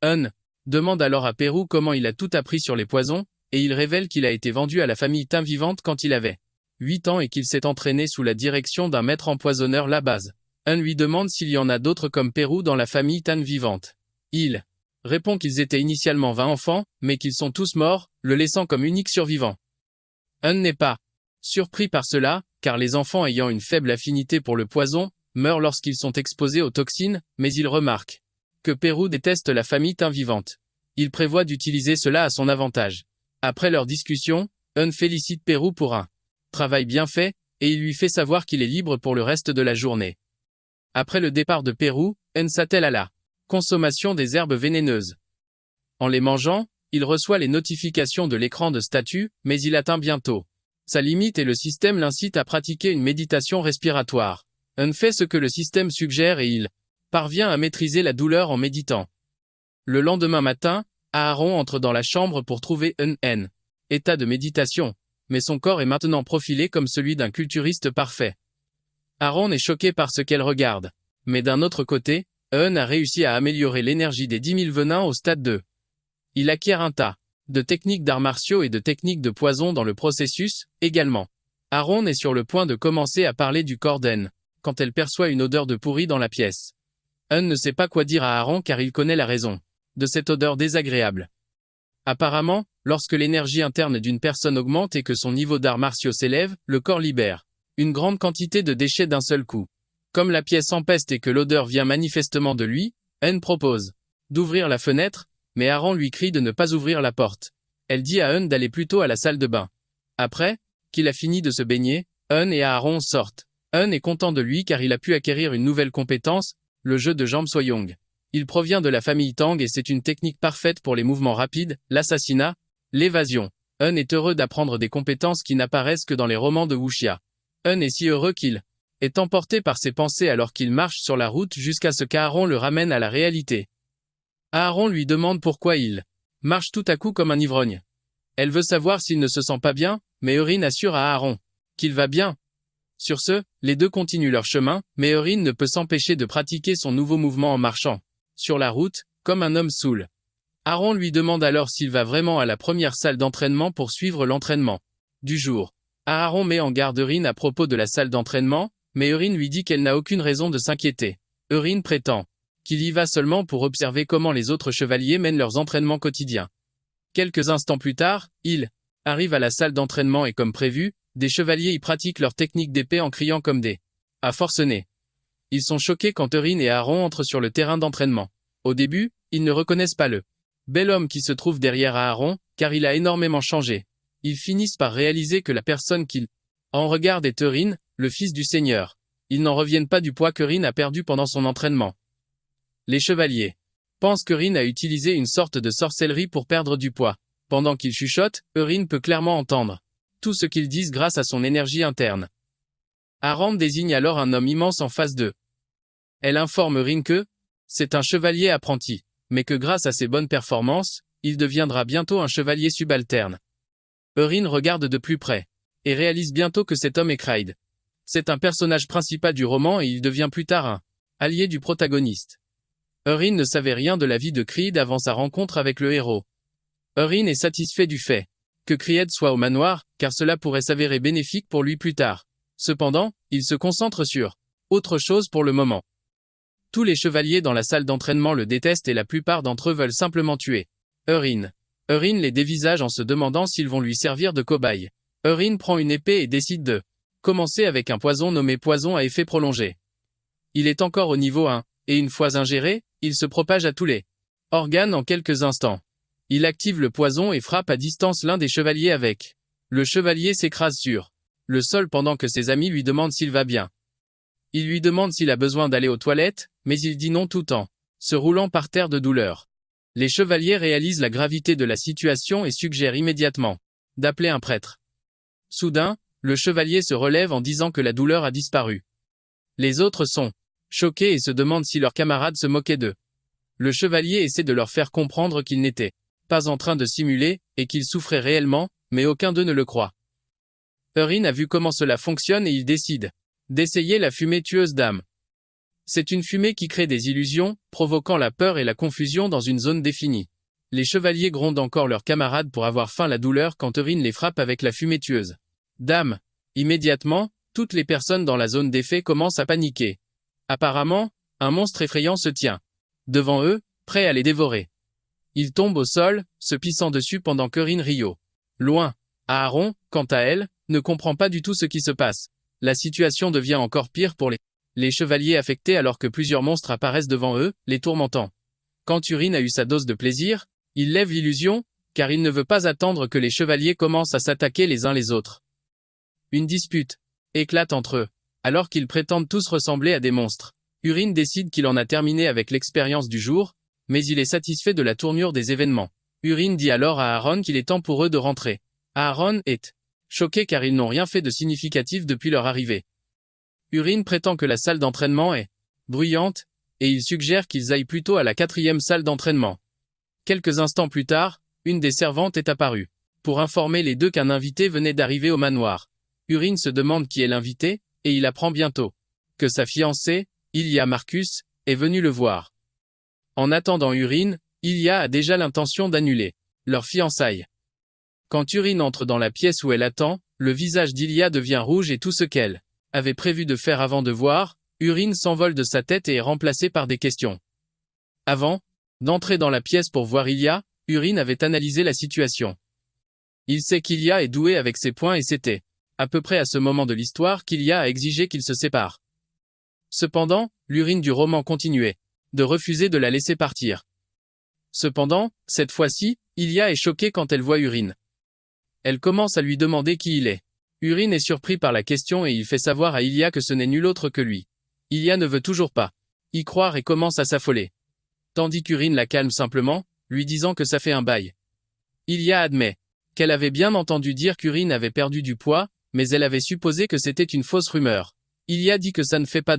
Un demande alors à Perru comment il a tout appris sur les poisons, et il révèle qu'il a été vendu à la famille Tin Vivante quand il avait 8 ans et qu'il s'est entraîné sous la direction d'un maître empoisonneur la base. Un lui demande s'il y en a d'autres comme Perru dans la famille Tin Vivante. Il répond qu'ils étaient initialement 20 enfants, mais qu'ils sont tous morts, le laissant comme unique survivant. Un n'est pas surpris par cela, car les enfants ayant une faible affinité pour le poison, meurent lorsqu'ils sont exposés aux toxines, mais il remarque que Perru déteste la famille teint vivante. Il prévoit d'utiliser cela à son avantage. Après leur discussion, Hun félicite Perru pour un travail bien fait, et il lui fait savoir qu'il est libre pour le reste de la journée. Après le départ de Perru, Hun s'attelle à la consommation des herbes vénéneuses. En les mangeant, il reçoit les notifications de l'écran de statut, mais il atteint bientôt sa limite et le système l'incite à pratiquer une méditation respiratoire. Hun fait ce que le système suggère et il parvient à maîtriser la douleur en méditant. Le lendemain matin, Aaron entre dans la chambre pour trouver Hun en état de méditation, mais son corps est maintenant profilé comme celui d'un culturiste parfait. Aaron est choqué par ce qu'elle regarde. Mais d'un autre côté, Hun a réussi à améliorer l'énergie des 10 000 venins au stade 2. Il acquiert un tas de techniques d'arts martiaux et de techniques de poison dans le processus, également. Aaron est sur le point de commencer à parler du corps d'Hen, quand elle perçoit une odeur de pourri dans la pièce. Hun ne sait pas quoi dire à Aaron car il connaît la raison de cette odeur désagréable. Apparemment, lorsque l'énergie interne d'une personne augmente et que son niveau d'arts martiaux s'élève, le corps libère une grande quantité de déchets d'un seul coup. Comme la pièce empeste et que l'odeur vient manifestement de lui, Hun propose d'ouvrir la fenêtre, mais Aaron lui crie de ne pas ouvrir la porte. Elle dit à Hun d'aller plutôt à la salle de bain. Après qu'il a fini de se baigner, Hun et Aaron sortent. Hun est content de lui car il a pu acquérir une nouvelle compétence, le jeu de jambes Soyong. Il provient de la famille Tang et c'est une technique parfaite pour les mouvements rapides, l'assassinat, l'évasion. Hun est heureux d'apprendre des compétences qui n'apparaissent que dans les romans de wuxia. Hun est si heureux qu'il est emporté par ses pensées alors qu'il marche sur la route jusqu'à ce qu'Aaron le ramène à la réalité. Aaron lui demande pourquoi il marche tout à coup comme un ivrogne. Elle veut savoir s'il ne se sent pas bien, mais Eurin assure à Aaron qu'il va bien. Sur ce, les deux continuent leur chemin, mais Eurin ne peut s'empêcher de pratiquer son nouveau mouvement en marchant sur la route, comme un homme saoul. Aaron lui demande alors s'il va vraiment à la première salle d'entraînement pour suivre l'entraînement du jour. Aaron met en garde Eurin à propos de la salle d'entraînement, mais Eurin lui dit qu'elle n'a aucune raison de s'inquiéter. Eurin prétend qu'il y va seulement pour observer comment les autres chevaliers mènent leurs entraînements quotidiens. Quelques instants plus tard, il arrive à la salle d'entraînement et comme prévu, des chevaliers y pratiquent leur technique d'épée en criant comme des forcenés. Ils sont choqués quand Eurin et Aaron entrent sur le terrain d'entraînement. Au début, ils ne reconnaissent pas le bel homme qui se trouve derrière Aaron, car il a énormément changé. Ils finissent par réaliser que la personne qu'ils en regardent est Eurin, le fils du seigneur. Ils n'en reviennent pas du poids qu'Eurin a perdu pendant son entraînement. Les chevaliers pensent qu'Eurin a utilisé une sorte de sorcellerie pour perdre du poids. Pendant qu'ils chuchotent, Eurin peut clairement entendre tout ce qu'ils disent grâce à son énergie interne. Aaron désigne alors un homme immense en face d'eux. Elle informe Eurin que c'est un chevalier apprenti, mais que grâce à ses bonnes performances, il deviendra bientôt un chevalier subalterne. Eurin regarde de plus près et réalise bientôt que cet homme est Kraid. C'est un personnage principal du roman et il devient plus tard un allié du protagoniste. Eurin ne savait rien de la vie de Kraid avant sa rencontre avec le héros. Eurin est satisfait du fait que Kraid soit au manoir, car cela pourrait s'avérer bénéfique pour lui plus tard. Cependant, il se concentre sur autre chose pour le moment. Tous les chevaliers dans la salle d'entraînement le détestent et la plupart d'entre eux veulent simplement tuer Eurin. Eurin les dévisage en se demandant s'ils vont lui servir de cobaye. Eurin prend une épée et décide de commencer avec un poison nommé poison à effet prolongé. Il est encore au niveau 1, et une fois ingéré, il se propage à tous les organes en quelques instants. Il active le poison et frappe à distance l'un des chevaliers avec. Le chevalier s'écrase sur le sol pendant que ses amis lui demandent s'il va bien. Il lui demande s'il a besoin d'aller aux toilettes, mais il dit non tout en se roulant par terre de douleur. Les chevaliers réalisent la gravité de la situation et suggèrent immédiatement d'appeler un prêtre. Soudain, le chevalier se relève en disant que la douleur a disparu. Les autres sont choqués et se demandent si leurs camarades se moquaient d'eux. Le chevalier essaie de leur faire comprendre qu'il n'était pas en train de simuler, et qu'il souffrait réellement, mais aucun d'eux ne le croit. Eurin a vu comment cela fonctionne et il décide d'essayer la fumée tueuse d'âme. C'est une fumée qui crée des illusions, provoquant la peur et la confusion dans une zone définie. Les chevaliers grondent encore leurs camarades pour avoir faim la douleur quand Eurin les frappe avec la fumée tueuse d'âme. Immédiatement, toutes les personnes dans la zone d'effet commencent à paniquer. Apparemment, un monstre effrayant se tient devant eux, prêt à les dévorer. Il tombe au sol, se pissant dessus pendant qu'Eurin Rio. Loin. Aaron, quant à elle, ne comprend pas du tout ce qui se passe. La situation devient encore pire pour les chevaliers affectés alors que plusieurs monstres apparaissent devant eux, les tourmentant. Quand Urine a eu sa dose de plaisir, il lève l'illusion, car il ne veut pas attendre que les chevaliers commencent à s'attaquer les uns les autres. Une dispute éclate entre eux, alors qu'ils prétendent tous ressembler à des monstres. Urine décide qu'il en a terminé avec l'expérience du jour, mais il est satisfait de la tournure des événements. Urine dit alors à Aaron qu'il est temps pour eux de rentrer. Aaron est choqué car ils n'ont rien fait de significatif depuis leur arrivée. Urine prétend que la salle d'entraînement est bruyante, et il suggère qu'ils aillent plutôt à la 4e salle d'entraînement. Quelques instants plus tard, une des servantes est apparue, pour informer les deux qu'un invité venait d'arriver au manoir. Urine se demande qui est l'invité, et il apprend bientôt que sa fiancée, Ilia Marcus, est venue le voir. En attendant Urine, Ilia a déjà l'intention d'annuler leur fiançailles. Quand Urine entre dans la pièce où elle attend, le visage d'Ilia devient rouge et tout ce qu'elle avait prévu de faire avant de voir, Urine s'envole de sa tête et est remplacé par des questions. Avant d'entrer dans la pièce pour voir Ilia, Urine avait analysé la situation. Il sait qu'Ilia est doué avec ses poings et c'était à peu près à ce moment de l'histoire qu'Ilia a exigé qu'ils se séparent. Cependant, l'Urine du roman continuait de refuser de la laisser partir. Cependant, cette fois-ci, Ilia est choquée quand elle voit Urine. Elle commence à lui demander qui il est. Urine est surpris par la question et il fait savoir à Ilia que ce n'est nul autre que lui. Ilia ne veut toujours pas y croire et commence à s'affoler. Tandis qu'Urine la calme simplement, lui disant que ça fait un bail. Ilia admet qu'elle avait bien entendu dire qu'Urine avait perdu du poids, mais elle avait supposé que c'était une fausse rumeur. Ilia dit que ça ne fait pas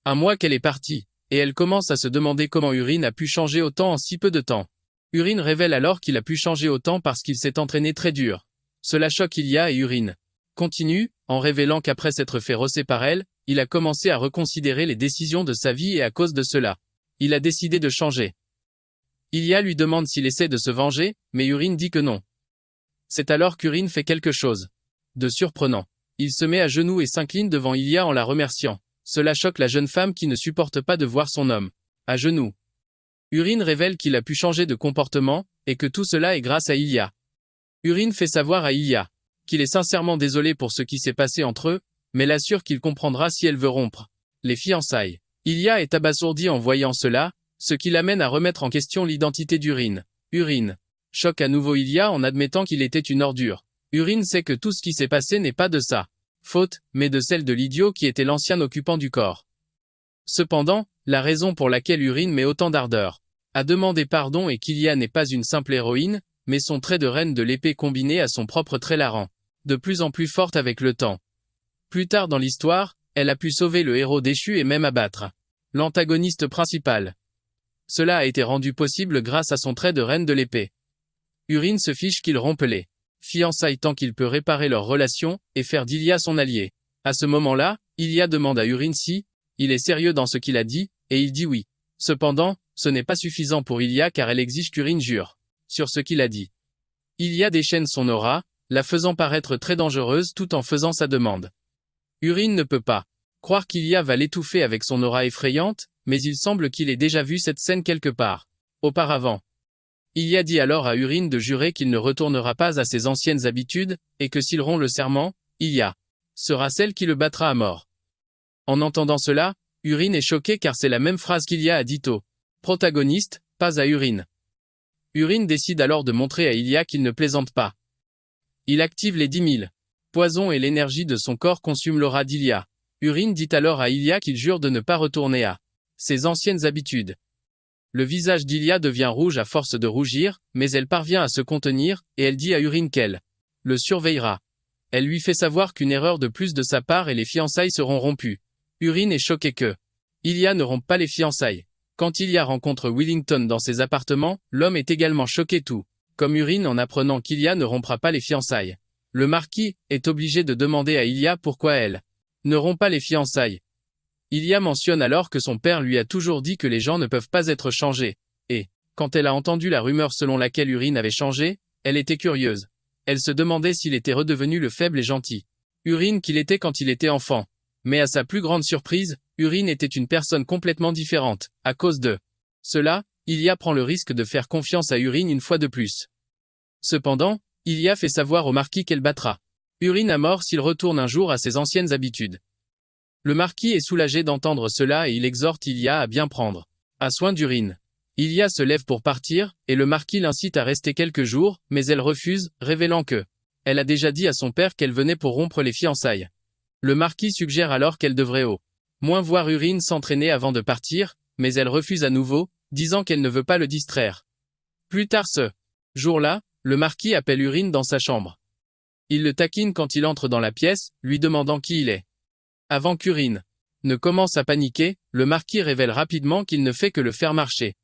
un mois qu'elle est partie, et elle commence à se demander comment Urine a pu changer autant en si peu de temps. Urine révèle alors qu'il a pu changer autant parce qu'il s'est entraîné très dur. Cela choque Ilia et Urine continue, en révélant qu'après s'être fait rosser par elle, il a commencé à reconsidérer les décisions de sa vie et à cause de cela, il a décidé de changer. Ilia lui demande s'il essaie de se venger, mais Urine dit que non. C'est alors qu'Urine fait quelque chose de surprenant. Il se met à genoux et s'incline devant Ilia en la remerciant. Cela choque la jeune femme qui ne supporte pas de voir son homme à genoux. Urine révèle qu'il a pu changer de comportement, et que tout cela est grâce à Ilia. Urine fait savoir à Ilia qu'il est sincèrement désolé pour ce qui s'est passé entre eux, mais l'assure qu'il comprendra si elle veut rompre les fiançailles. Ilia est abasourdi en voyant cela, ce qui l'amène à remettre en question l'identité d'Urine. Urine choque à nouveau Ilia en admettant qu'il était une ordure. Urine sait que tout ce qui s'est passé n'est pas de sa faute, mais de celle de l'idiot qui était l'ancien occupant du corps. Cependant, la raison pour laquelle Urine met autant d'ardeur à demander pardon est qu'Ilia n'est pas une simple héroïne, mais son trait de reine de l'épée combiné à son propre trait la rend de plus en plus forte avec le temps. Plus tard dans l'histoire, elle a pu sauver le héros déchu et même abattre l'antagoniste principal. Cela a été rendu possible grâce à son trait de reine de l'épée. Urine se fiche qu'il rompe les fiançailles tant qu'il peut réparer leur relation et faire d'Ilia son allié. À ce moment-là, Ilia demande à Urine si il est sérieux dans ce qu'il a dit, et il dit oui. Cependant, ce n'est pas suffisant pour Ilia car elle exige qu'Urine jure sur ce qu'il a dit. Ilia déchaîne son aura, la faisant paraître très dangereuse tout en faisant sa demande. Urine ne peut pas croire qu'Ilia va l'étouffer avec son aura effrayante, mais il semble qu'il ait déjà vu cette scène quelque part auparavant. Ilia dit alors à Urine de jurer qu'il ne retournera pas à ses anciennes habitudes, et que s'il rompt le serment, Ilia sera celle qui le battra à mort. En entendant cela, Urine est choqué car c'est la même phrase qu'Ilia a dite au protagoniste, pas à Urine. Urine décide alors de montrer à Ilia qu'il ne plaisante pas. Il active les 10 000 poisons et l'énergie de son corps consume l'aura d'Ilia. Urine dit alors à Ilia qu'il jure de ne pas retourner à ses anciennes habitudes. Le visage d'Ilia devient rouge à force de rougir, mais elle parvient à se contenir, et elle dit à Urine qu'elle le surveillera. Elle lui fait savoir qu'une erreur de plus de sa part et les fiançailles seront rompues. Urine est choqué que Ilia ne rompe pas les fiançailles. Quand Ilia rencontre Willington dans ses appartements, l'homme est également choqué tout comme Urine en apprenant qu'Ilia ne rompra pas les fiançailles. Le marquis est obligé de demander à Ilia pourquoi elle ne rompt pas les fiançailles. Ilia mentionne alors que son père lui a toujours dit que les gens ne peuvent pas être changés, et, quand elle a entendu la rumeur selon laquelle Urine avait changé, elle était curieuse. Elle se demandait s'il était redevenu le faible et gentil Urine qu'il était quand il était enfant. Mais à sa plus grande surprise, Urine était une personne complètement différente. À cause de cela, Ilia prend le risque de faire confiance à Urine une fois de plus. Cependant, Ilia fait savoir au marquis qu'elle battra Urine à mort s'il retourne un jour à ses anciennes habitudes. Le marquis est soulagé d'entendre cela et il exhorte Ilia à bien prendre à soin d'Urine. Ilia se lève pour partir, et le marquis l'incite à rester quelques jours, mais elle refuse, révélant que elle a déjà dit à son père qu'elle venait pour rompre les fiançailles. Le marquis suggère alors qu'elle devrait au moins voir Urine s'entraîner avant de partir, mais elle refuse à nouveau, disant qu'elle ne veut pas le distraire. Plus tard ce jour-là, le marquis appelle Urine dans sa chambre. Il le taquine quand il entre dans la pièce, lui demandant qui il est. Avant qu'Urine ne commence à paniquer, le marquis révèle rapidement qu'il ne fait que le faire marcher.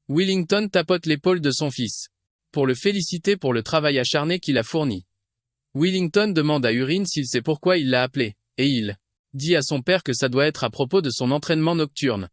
Wellington tapote l'épaule de son fils pour le féliciter pour le travail acharné qu'il a fourni. Wellington demande à Urine s'il sait pourquoi il l'a appelé, et il dit à son père que ça doit être à propos de son entraînement nocturne.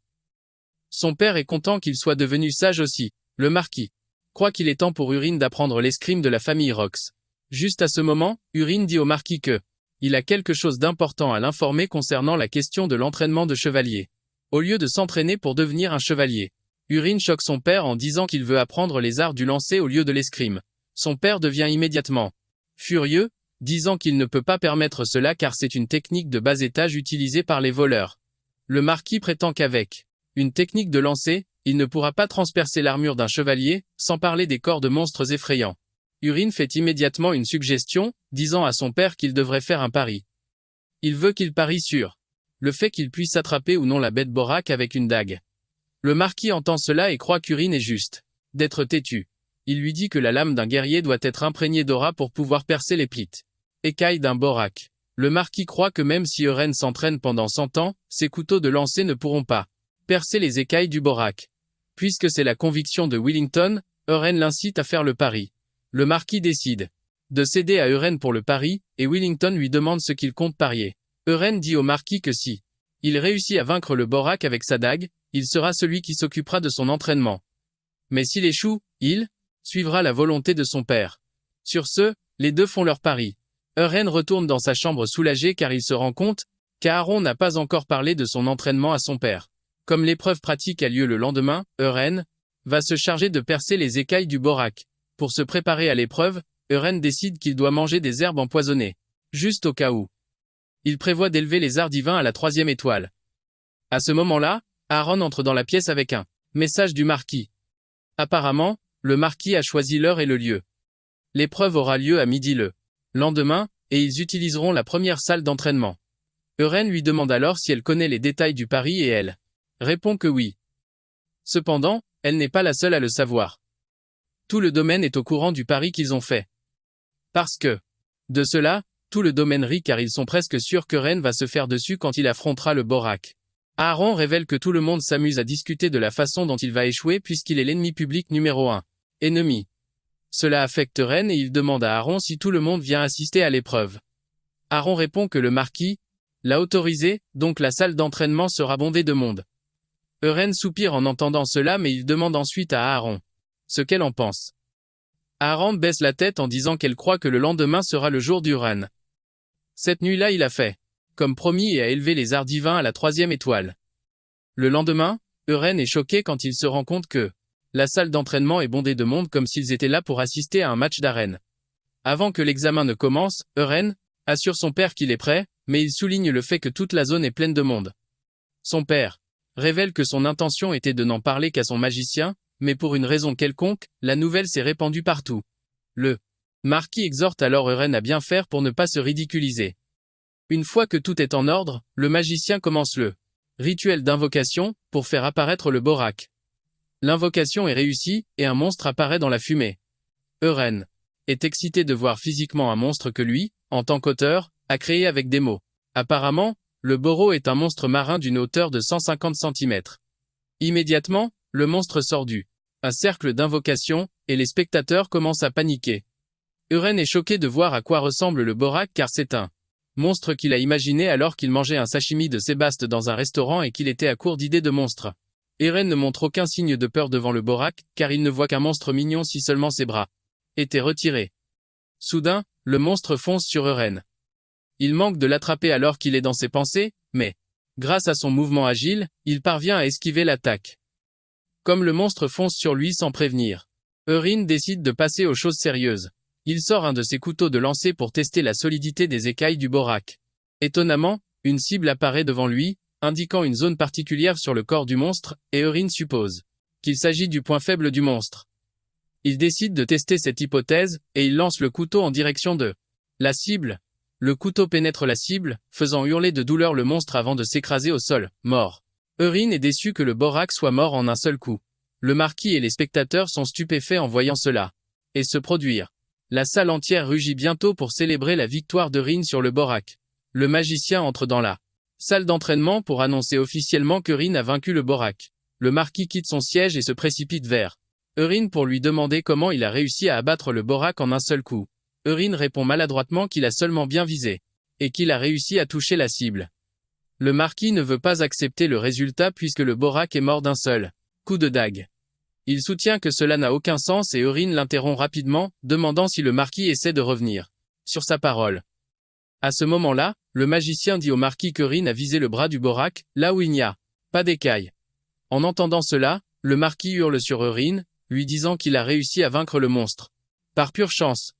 Son père est content qu'il soit devenu sage aussi. Le marquis croit qu'il est temps pour Urine d'apprendre l'escrime de la famille Rox. Juste à ce moment, Urine dit au marquis que il a quelque chose d'important à l'informer concernant la question de l'entraînement de chevalier. Au lieu de s'entraîner pour devenir un chevalier, Urine choque son père en disant qu'il veut apprendre les arts du lancer au lieu de l'escrime. Son père devient immédiatement furieux, disant qu'il ne peut pas permettre cela car c'est une technique de bas étage utilisée par les voleurs. Le marquis prétend qu'avec une technique de lancer, il ne pourra pas transpercer l'armure d'un chevalier, sans parler des corps de monstres effrayants. Urine fait immédiatement une suggestion, disant à son père qu'il devrait faire un pari. Il veut qu'il parie sur le fait qu'il puisse attraper ou non la bête Borak avec une dague. Le marquis entend cela et croit qu'Urine est juste d'être têtu. Il lui dit que la lame d'un guerrier doit être imprégnée d'aura pour pouvoir percer les plites écailles d'un Borak. Le marquis croit que même si Euren s'entraîne pendant 100 ans, ses couteaux de lancer ne pourront pas percer les écailles du Borak. Puisque c'est la conviction de Wellington, Euren l'incite à faire le pari. Le marquis décide de céder à Euren pour le pari, et Wellington lui demande ce qu'il compte parier. Euren dit au marquis que si il réussit à vaincre le Borak avec sa dague, il sera celui qui s'occupera de son entraînement. Mais s'il échoue, il suivra la volonté de son père. Sur ce, les deux font leur pari. Euren retourne dans sa chambre soulagé car il se rend compte qu'Aaron n'a pas encore parlé de son entraînement à son père. Comme l'épreuve pratique a lieu le lendemain, Euren va se charger de percer les écailles du Borak. Pour se préparer à l'épreuve, Euren décide qu'il doit manger des herbes empoisonnées. Juste au cas où. Il prévoit d'élever les arts divins à la 3e étoile. À ce moment-là, Aaron entre dans la pièce avec un message du marquis. Apparemment, le marquis a choisi l'heure et le lieu. L'épreuve aura lieu à midi le lendemain, et ils utiliseront la première salle d'entraînement. Euren lui demande alors si elle connaît les détails du pari et elle répond que oui. Cependant, elle n'est pas la seule à le savoir. Tout le domaine est au courant du pari qu'ils ont fait. Parce que de cela, tout le domaine rit car ils sont presque sûrs qu'Euren va se faire dessus quand il affrontera le Borak. Aaron révèle que tout le monde s'amuse à discuter de la façon dont il va échouer puisqu'il est l'ennemi public numéro 1. Ennemi. Cela affecte Euren et il demande à Aaron si tout le monde vient assister à l'épreuve. Aaron répond que le marquis l'a autorisé, donc la salle d'entraînement sera bondée de monde. Euren soupire en entendant cela mais il demande ensuite à Aaron ce qu'elle en pense. Aaron baisse la tête en disant qu'elle croit que le lendemain sera le jour du Ran. Cette nuit-là il a fait comme promis et a élevé les arts divins à la 3e étoile. Le lendemain, Euren est choqué quand il se rend compte que la salle d'entraînement est bondée de monde comme s'ils étaient là pour assister à un match d'arène. Avant que l'examen ne commence, Euren assure son père qu'il est prêt, mais il souligne le fait que toute la zone est pleine de monde. Son père révèle que son intention était de n'en parler qu'à son magicien, mais pour une raison quelconque, la nouvelle s'est répandue partout. Le marquis exhorte alors Euren à bien faire pour ne pas se ridiculiser. Une fois que tout est en ordre, le magicien commence le rituel d'invocation pour faire apparaître le Borak. L'invocation est réussie et un monstre apparaît dans la fumée. Euren est excité de voir physiquement un monstre que lui, en tant qu'auteur, a créé avec des mots. Apparemment, le Boro est un monstre marin d'une hauteur de 150 cm. Immédiatement, le monstre sort du un cercle d'invocation et les spectateurs commencent à paniquer. Euren est choqué de voir à quoi ressemble le Borak car c'est un monstre qu'il a imaginé alors qu'il mangeait un sashimi de sébaste dans un restaurant et qu'il était à court d'idées de monstres. Euren ne montre aucun signe de peur devant le Borak, car il ne voit qu'un monstre mignon si seulement ses bras étaient retirés. Soudain, le monstre fonce sur Euren. Il manque de l'attraper alors qu'il est dans ses pensées, mais, grâce à son mouvement agile, il parvient à esquiver l'attaque. Comme le monstre fonce sur lui sans prévenir, Euren décide de passer aux choses sérieuses. Il sort un de ses couteaux de lancer pour tester la solidité des écailles du Borak. Étonnamment, Une cible apparaît devant lui, indiquant une zone particulière sur le corps du monstre, et Eurin suppose qu'il s'agit du point faible du monstre. Il décide de tester cette hypothèse, et il lance le couteau en direction de la cible. Le couteau pénètre la cible, faisant hurler de douleur le monstre avant de s'écraser au sol, mort. Eurin est déçu que le Borak soit mort en un seul coup. Le marquis et les spectateurs sont stupéfaits en voyant cela. Et se produire. La salle entière rugit bientôt pour célébrer la victoire d'Eurin sur le Borak. Le magicien entre dans la salle d'entraînement pour annoncer officiellement qu'Eurin a vaincu le Borak. Le marquis quitte son siège et se précipite vers Eurin pour lui demander comment il a réussi à abattre le Borak en un seul coup. Eurin répond maladroitement qu'il a seulement bien visé, et qu'il a réussi à toucher la cible. Le marquis ne veut pas accepter le résultat puisque le Borak est mort d'un seul coup de dague. Il soutient que cela n'a aucun sens et Eurin l'interrompt rapidement, demandant si le marquis essaie de revenir sur sa parole. À ce moment-là, le magicien dit au marquis qu'Eurin a visé le bras du Borak, là où il n'y a pas d'écaille. En entendant cela, le marquis hurle sur Eurin, lui disant qu'il a réussi à vaincre le monstre. Par pure chance.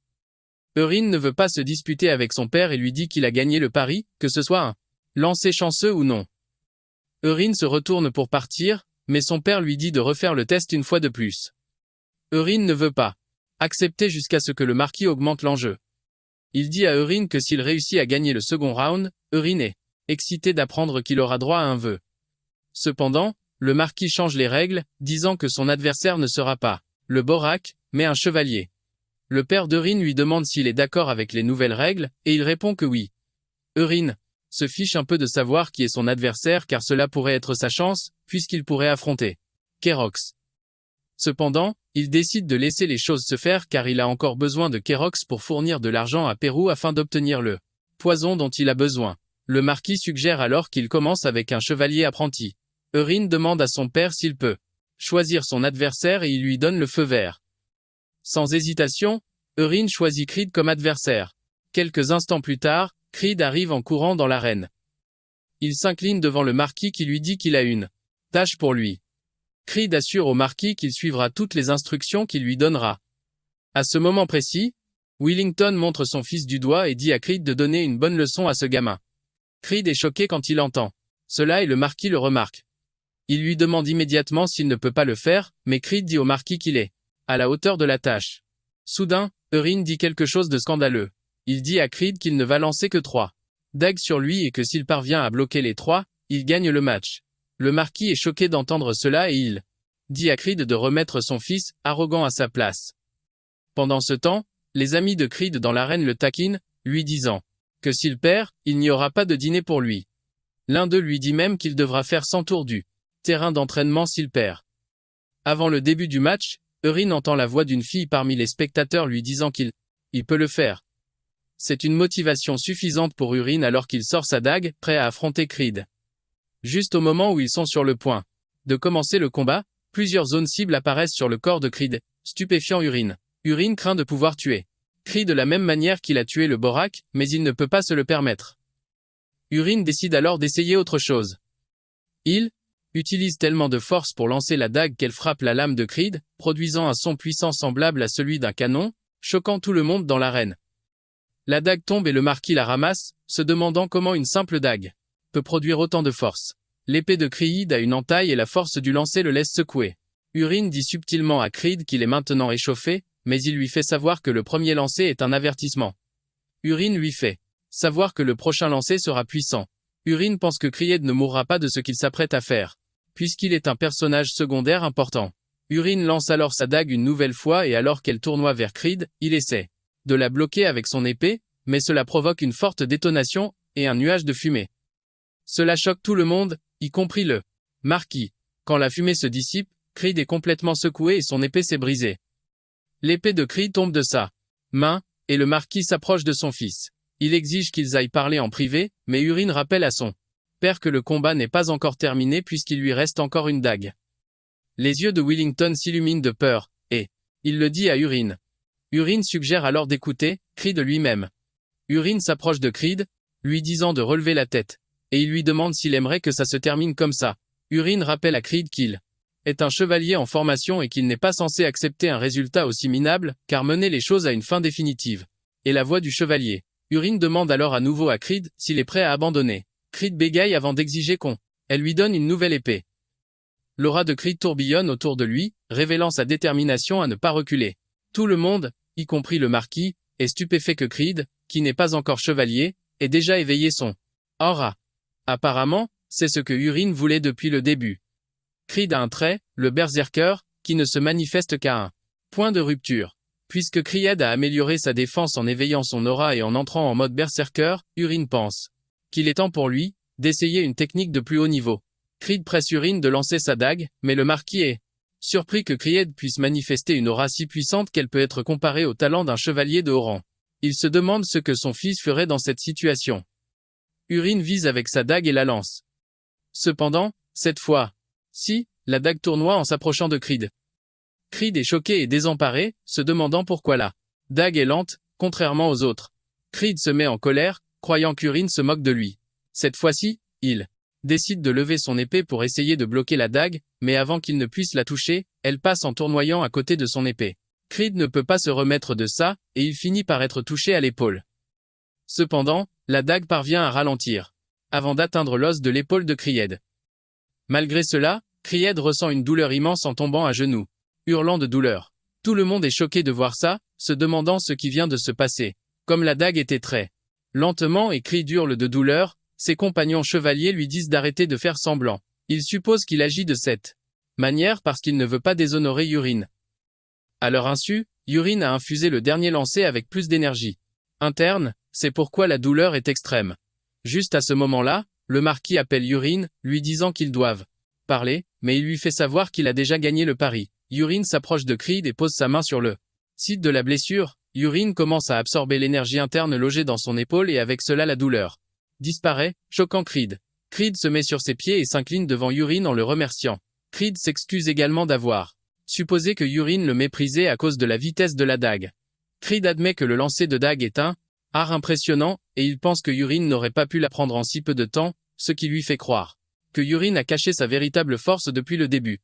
Eurin ne veut pas se disputer avec son père et lui dit qu'il a gagné le pari, que ce soit un lancer chanceux ou non. Eurin se retourne pour partir, mais son père lui dit de refaire le test une fois de plus. Eurin ne veut pas accepter jusqu'à ce que le marquis augmente l'enjeu. Il dit à Eurin que s'il réussit à gagner le second round, Eurin est excité d'apprendre qu'il aura droit à un vœu. Cependant, le marquis change les règles, disant que son adversaire ne sera pas le Borak, mais un chevalier. Le père d'Eurin lui demande s'il est d'accord avec les nouvelles règles, et il répond que oui. Eurin se fiche un peu de savoir qui est son adversaire car cela pourrait être sa chance, puisqu'il pourrait affronter Kerox. Cependant, il décide de laisser les choses se faire car il a encore besoin de Kerox pour fournir de l'argent à Pérou afin d'obtenir le poison dont il a besoin. Le marquis suggère alors qu'il commence avec un chevalier apprenti. Eurin demande à son père s'il peut choisir son adversaire et il lui donne le feu vert. Sans hésitation, Eurin choisit Creed comme adversaire. Quelques instants plus tard, Creed arrive en courant dans l'arène. Il s'incline devant le marquis qui lui dit qu'il a une tâche pour lui. Creed assure au marquis qu'il suivra toutes les instructions qu'il lui donnera. À ce moment précis, Wellington montre son fils du doigt et dit à Creed de donner une bonne leçon à ce gamin. Creed est choqué quand il entend cela et le marquis le remarque. Il lui demande immédiatement s'il ne peut pas le faire, mais Creed dit au marquis qu'il est à la hauteur de la tâche. Soudain, Eurin dit quelque chose de scandaleux. Il dit à Creed qu'il ne va lancer que 3 dagues sur lui et que s'il parvient à bloquer les 3, il gagne le match. Le marquis est choqué d'entendre cela et il dit à Creed de remettre son fils, arrogant à sa place. Pendant ce temps, les amis de Creed dans l'arène le taquinent, lui disant que s'il perd, il n'y aura pas de dîner pour lui. L'un d'eux lui dit même qu'il devra faire 100 tours du terrain d'entraînement s'il perd. Avant le début du match, Eurin entend la voix d'une fille parmi les spectateurs lui disant qu'il peut le faire. C'est une motivation suffisante pour Eurin alors qu'il sort sa dague, prêt à affronter Creed. Juste au moment où ils sont sur le point de commencer le combat, plusieurs zones cibles apparaissent sur le corps de Creed, stupéfiant Eurin. Eurin craint de pouvoir tuer Creed de la même manière qu'il a tué le Borak, mais il ne peut pas se le permettre. Eurin décide alors d'essayer autre chose. Il utilise tellement de force pour lancer la dague qu'elle frappe la lame de Creed, produisant un son puissant semblable à celui d'un canon, choquant tout le monde dans l'arène. La dague tombe et le marquis la ramasse, se demandant comment une simple dague peut produire autant de force. L'épée de Creed a une entaille et la force du lancer le laisse secouer. Eurin dit subtilement à Creed qu'il est maintenant échauffé, mais il lui fait savoir que le premier lancer est un avertissement. Eurin lui fait savoir que le prochain lancer sera puissant. Eurin pense que Creed ne mourra pas de ce qu'il s'apprête à faire, puisqu'il est un personnage secondaire important. Eurin lance alors sa dague une nouvelle fois et alors qu'elle tournoie vers Creed, il essaie de la bloquer avec son épée, mais cela provoque une forte détonation et un nuage de fumée. Cela choque tout le monde, y compris le marquis. Quand la fumée se dissipe, Creed est complètement secoué et son épée s'est brisée. L'épée de Creed tombe de sa main, et le marquis s'approche de son fils. Il exige qu'ils aillent parler en privé, mais Eurin rappelle à son père que le combat n'est pas encore terminé puisqu'il lui reste encore une dague. Les yeux de Wellington s'illuminent de peur, et il le dit à Eurin. Eurin suggère alors d'écouter Creed lui-même. Eurin s'approche de Creed, lui disant de relever la tête, et il lui demande s'il aimerait que ça se termine comme ça. Eurin rappelle à Creed qu'il est un chevalier en formation et qu'il n'est pas censé accepter un résultat aussi minable, car mener les choses à une fin définitive. Et la voix du chevalier. Eurin demande alors à nouveau à Creed s'il est prêt à abandonner. Creed bégaye avant d'exiger qu'on. Elle lui donne une nouvelle épée. L'aura de Creed tourbillonne autour de lui, révélant sa détermination à ne pas reculer. Tout le monde, y compris le marquis, est stupéfait que Creed, qui n'est pas encore chevalier, ait déjà éveillé son aura. Apparemment, c'est ce que Urine voulait depuis le début. Creed a un trait, le berserker, qui ne se manifeste qu'à un point de rupture. Puisque Creed a amélioré sa défense en éveillant son aura et en entrant en mode berserker, Urine pense qu'il est temps pour lui d'essayer une technique de plus haut niveau. Creed presse Urine de lancer sa dague, mais le marquis est surpris que Creed puisse manifester une aura si puissante qu'elle peut être comparée au talent d'un chevalier de haut rang. Il se demande ce que son fils ferait dans cette situation. Urine vise avec sa dague et la lance. Cependant, cette fois-ci, la dague tournoie en s'approchant de Creed. Creed est choqué et désemparé, se demandant pourquoi la dague est lente, contrairement aux autres. Creed se met en colère, croyant qu'Urine se moque de lui. Cette fois-ci, il décide de lever son épée pour essayer de bloquer la dague, mais avant qu'il ne puisse la toucher, elle passe en tournoyant à côté de son épée. Creed ne peut pas se remettre de ça, et il finit par être touché à l'épaule. Cependant, la dague parvient à ralentir, avant d'atteindre l'os de l'épaule de Creed. Malgré cela, Creed ressent une douleur immense en tombant à genoux, hurlant de douleur. Tout le monde est choqué de voir ça, se demandant ce qui vient de se passer. Comme la dague était très lentement et Creed hurle de douleur, ses compagnons chevaliers lui disent d'arrêter de faire semblant. Ils supposent qu'il agit de cette manière parce qu'il ne veut pas déshonorer Urine. À leur insu, Urine a infusé le dernier lancer avec plus d'énergie interne, c'est pourquoi la douleur est extrême. Juste à ce moment-là, le marquis appelle Urine, lui disant qu'ils doivent parler, mais il lui fait savoir qu'il a déjà gagné le pari. Urine s'approche de Creed et pose sa main sur le site de la blessure. Urine commence à absorber l'énergie interne logée dans son épaule et avec cela la douleur disparaît, choquant Creed. Creed se met sur ses pieds et s'incline devant Urine en le remerciant. Creed s'excuse également d'avoir supposé que Urine le méprisait à cause de la vitesse de la dague. Creed admet que le lancer de dague est un art impressionnant, et il pense que Urine n'aurait pas pu l'apprendre en si peu de temps, ce qui lui fait croire que Urine a caché sa véritable force depuis le début.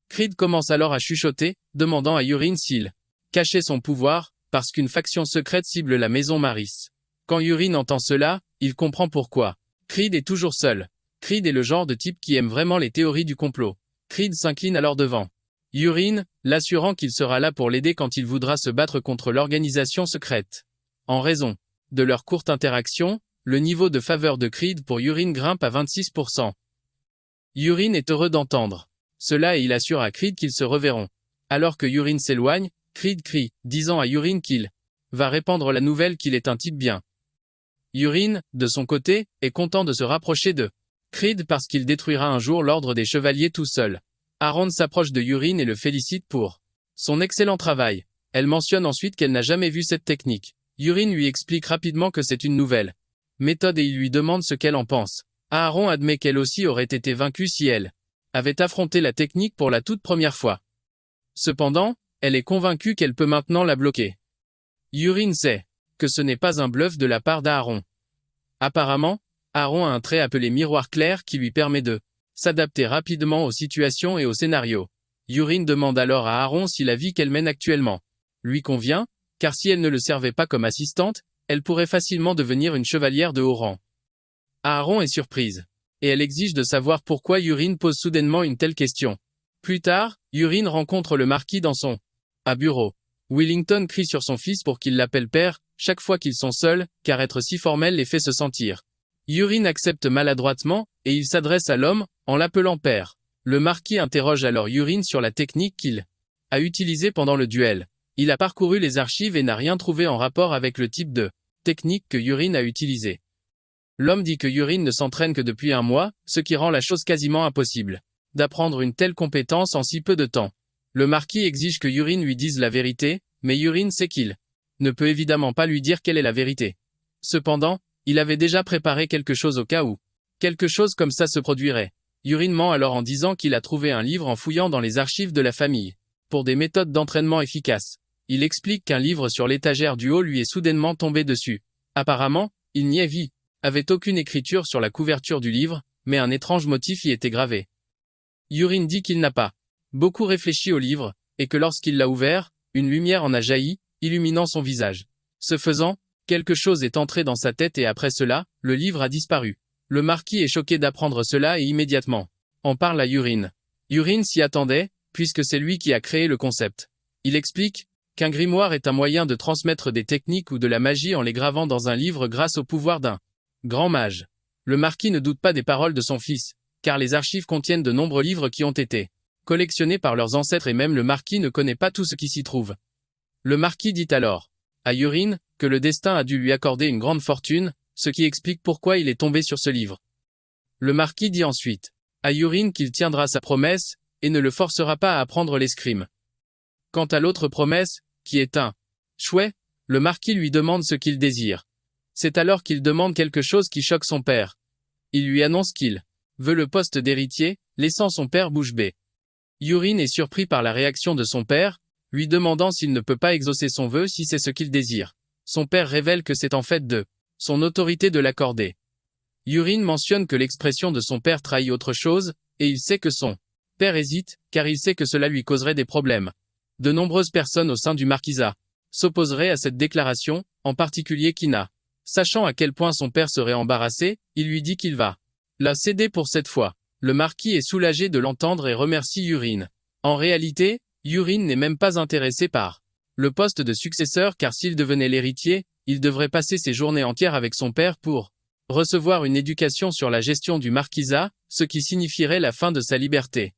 Creed commence alors à chuchoter, demandant à Urine s'il cachait son pouvoir, parce qu'une faction secrète cible la maison Maris. Quand Urine entend cela, il comprend pourquoi. Creed est toujours seul. Creed est le genre de type qui aime vraiment les théories du complot. Creed s'incline alors devant Urine, l'assurant qu'il sera là pour l'aider quand il voudra se battre contre l'organisation secrète. En raison de leur courte interaction, le niveau de faveur de Creed pour Urine grimpe à 26%. Urine est heureux d'entendre cela et il assure à Creed qu'ils se reverront. Alors que Urine s'éloigne, Creed crie, disant à Urine qu'il va répandre la nouvelle qu'il est un type bien. Urine, de son côté, est content de se rapprocher de Creed parce qu'il détruira un jour l'ordre des chevaliers tout seul. Aaron s'approche de Urine et le félicite pour son excellent travail. Elle mentionne ensuite qu'elle n'a jamais vu cette technique. Urine lui explique rapidement que c'est une nouvelle méthode et il lui demande ce qu'elle en pense. Aaron admet qu'elle aussi aurait été vaincue si elle avait affronté la technique pour la toute première fois. Cependant, elle est convaincue qu'elle peut maintenant la bloquer. Urine sait que ce n'est pas un bluff de la part d'Aaron. Apparemment, Aaron a un trait appelé miroir clair qui lui permet de s'adapter rapidement aux situations et aux scénarios. Urine demande alors à Aaron si la vie qu'elle mène actuellement lui convient, car si elle ne le servait pas comme assistante, elle pourrait facilement devenir une chevalière de haut rang. Aaron est surprise, et elle exige de savoir pourquoi Urine pose soudainement une telle question. Plus tard, Urine rencontre le marquis dans son bureau. Willington crie sur son fils pour qu'il l'appelle père, chaque fois qu'ils sont seuls, car être si formel les fait se sentir. Urine accepte maladroitement, et il s'adresse à l'homme, en l'appelant père. Le marquis interroge alors Urine sur la technique qu'il a utilisée pendant le duel. Il a parcouru les archives et n'a rien trouvé en rapport avec le type de technique que Urine a utilisé. L'homme dit que Urine ne s'entraîne que depuis un mois, ce qui rend la chose quasiment impossible d'apprendre une telle compétence en si peu de temps. Le marquis exige que Urine lui dise la vérité, mais Urine sait qu'il ne peut évidemment pas lui dire quelle est la vérité. Cependant, il avait déjà préparé quelque chose au cas où quelque chose comme ça se produirait. Urine ment alors en disant qu'il a trouvé un livre en fouillant dans les archives de la famille, pour des méthodes d'entraînement efficaces. Il explique qu'un livre sur l'étagère du haut lui est soudainement tombé dessus. Apparemment, il n'y avait aucune écriture sur la couverture du livre, mais un étrange motif y était gravé. Urine dit qu'il n'a pas beaucoup réfléchi au livre, et que lorsqu'il l'a ouvert, une lumière en a jailli, illuminant son visage. Ce faisant, quelque chose est entré dans sa tête et après cela, le livre a disparu. Le marquis est choqué d'apprendre cela et immédiatement en parle à Urine. Urine s'y attendait, puisque c'est lui qui a créé le concept. Il explique qu'un grimoire est un moyen de transmettre des techniques ou de la magie en les gravant dans un livre grâce au pouvoir d'un grand mage. Le marquis ne doute pas des paroles de son fils, car les archives contiennent de nombreux livres qui ont été collectionnés par leurs ancêtres et même le marquis ne connaît pas tout ce qui s'y trouve. Le marquis dit alors à Urine que le destin a dû lui accorder une grande fortune, ce qui explique pourquoi il est tombé sur ce livre. Le marquis dit ensuite à Urine qu'il tiendra sa promesse et ne le forcera pas à apprendre l'escrime. Quant à l'autre promesse, qui est un chouet, le marquis lui demande ce qu'il désire. C'est alors qu'il demande quelque chose qui choque son père. Il lui annonce qu'il veut le poste d'héritier, laissant son père bouche bée. Urine est surpris par la réaction de son père, lui demandant s'il ne peut pas exaucer son vœu si c'est ce qu'il désire. Son père révèle que c'est en fait de son autorité de l'accorder. Urine mentionne que l'expression de son père trahit autre chose, et il sait que son père hésite, car il sait que cela lui causerait des problèmes. De nombreuses personnes au sein du marquisat s'opposeraient à cette déclaration, en particulier Kina. Sachant à quel point son père serait embarrassé, il lui dit qu'il va la céder pour cette fois. Le marquis est soulagé de l'entendre et remercie Urine. En réalité, Urine n'est même pas intéressé par le poste de successeur car s'il devenait l'héritier, il devrait passer ses journées entières avec son père pour recevoir une éducation sur la gestion du marquisat, ce qui signifierait la fin de sa liberté.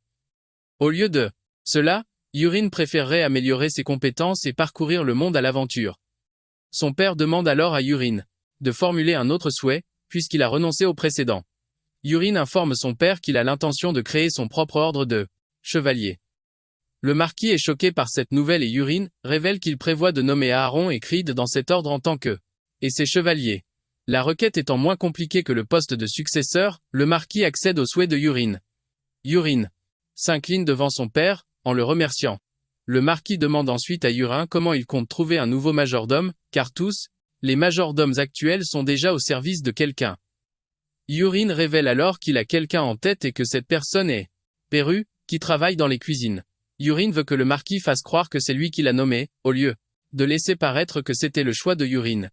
Au lieu de cela, Urine préférerait améliorer ses compétences et parcourir le monde à l'aventure. Son père demande alors à Urine de formuler un autre souhait, puisqu'il a renoncé au précédent. Urine informe son père qu'il a l'intention de créer son propre ordre de chevalier. Le marquis est choqué par cette nouvelle et Urine révèle qu'il prévoit de nommer Aaron et Creed dans cet ordre en tant que et ses chevaliers. La requête étant moins compliquée que le poste de successeur, le marquis accède au souhait de Urine. Urine s'incline devant son père, en le remerciant. Le marquis demande ensuite à Urine comment il compte trouver un nouveau majordome, car tous, les majordomes actuels sont déjà au service de quelqu'un. Urine révèle alors qu'il a quelqu'un en tête et que cette personne est Perru, qui travaille dans les cuisines. Urine veut que le marquis fasse croire que c'est lui qui l'a nommé, au lieu de laisser paraître que c'était le choix de Urine.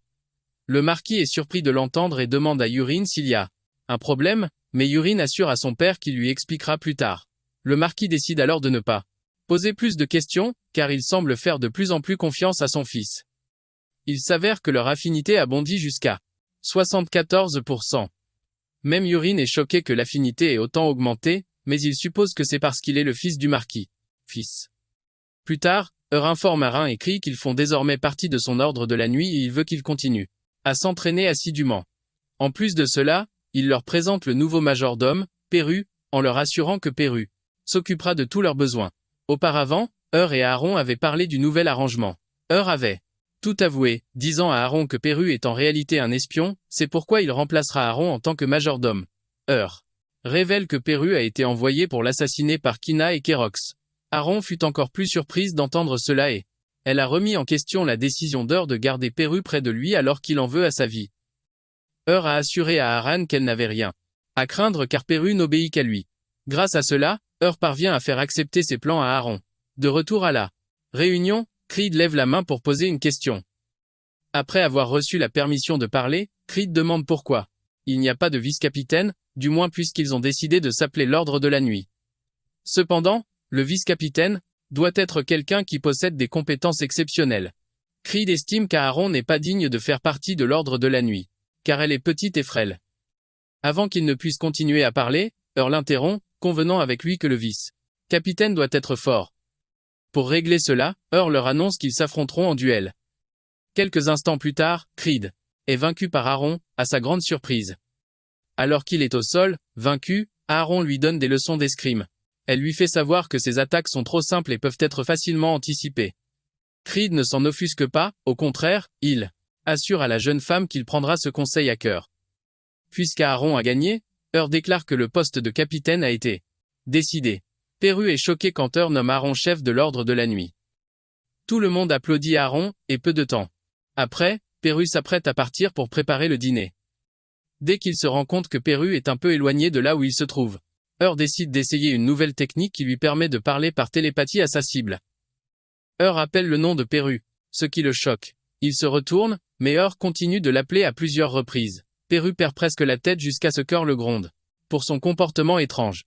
Le marquis est surpris de l'entendre et demande à Urine s'il y a un problème, mais Urine assure à son père qu'il lui expliquera plus tard. Le marquis décide alors de ne pas poser plus de questions, car il semble faire de plus en plus confiance à son fils. Il s'avère que leur affinité a bondi jusqu'à 74%. Même Urine est choqué que l'affinité ait autant augmenté, mais il suppose que c'est parce qu'il est le fils du marquis. Fils. Plus tard, informe Arin et Crie qu'ils font désormais partie de son ordre de la nuit et il veut qu'ils continuent à s'entraîner assidûment. En plus de cela, il leur présente le nouveau majordome, Perru, en leur assurant que Perru s'occupera de tous leurs besoins. Auparavant, et Aaron avaient parlé du nouvel arrangement. Avait tout avoué, disant à Aaron que Perru est en réalité un espion, c'est pourquoi il remplacera Aaron en tant que majordome. Révèle que Perru a été envoyé pour l'assassiner par Kina et Kerox. Aaron fut encore plus surprise d'entendre cela et elle a remis en question la décision de garder Perru près de lui alors qu'il en veut à sa vie. A assuré à Aran qu'elle n'avait rien à craindre car Perru n'obéit qu'à lui. Grâce à cela, parvient à faire accepter ses plans à Aaron. De retour à la réunion, Creed lève la main pour poser une question. Après avoir reçu la permission de parler, Creed demande pourquoi il n'y a pas de vice-capitaine, du moins puisqu'ils ont décidé de s'appeler l'Ordre de la Nuit. Cependant, le vice-capitaine doit être quelqu'un qui possède des compétences exceptionnelles. Creed estime qu'Aaron n'est pas digne de faire partie de l'Ordre de la Nuit, car elle est petite et frêle. Avant qu'il ne puisse continuer à parler, l'interrompt, convenant avec lui que le vice-capitaine doit être fort. Pour régler cela, leur annonce qu'ils s'affronteront en duel. Quelques instants plus tard, Creed est vaincu par Aaron, à sa grande surprise. Alors qu'il est au sol, vaincu, Aaron lui donne des leçons d'escrime. Elle lui fait savoir que ses attaques sont trop simples et peuvent être facilement anticipées. Creed ne s'en offusque pas, au contraire, il assure à la jeune femme qu'il prendra ce conseil à cœur. Puisqu'Aaron a gagné, déclare que le poste de capitaine a été décidé. Perru est choqué quand nomme Aaron chef de l'Ordre de la Nuit. Tout le monde applaudit Aaron, et peu de temps après, Perru s'apprête à partir pour préparer le dîner. Dès qu'il se rend compte que Perru est un peu éloigné de là où il se trouve, décide d'essayer une nouvelle technique qui lui permet de parler par télépathie à sa cible. Appelle le nom de Perru, ce qui le choque. Il se retourne, mais continue de l'appeler à plusieurs reprises. Perru perd presque la tête jusqu'à ce qu'Ur le gronde. Pour son comportement étrange.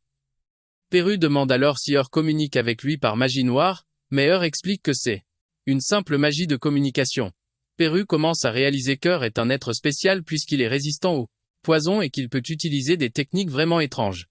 Perru demande alors si Ur communique avec lui par magie noire, mais Ur explique que c'est une simple magie de communication. Perru commence à réaliser qu'Ur est un être spécial puisqu'il est résistant au poison et qu'il peut utiliser des techniques vraiment étranges.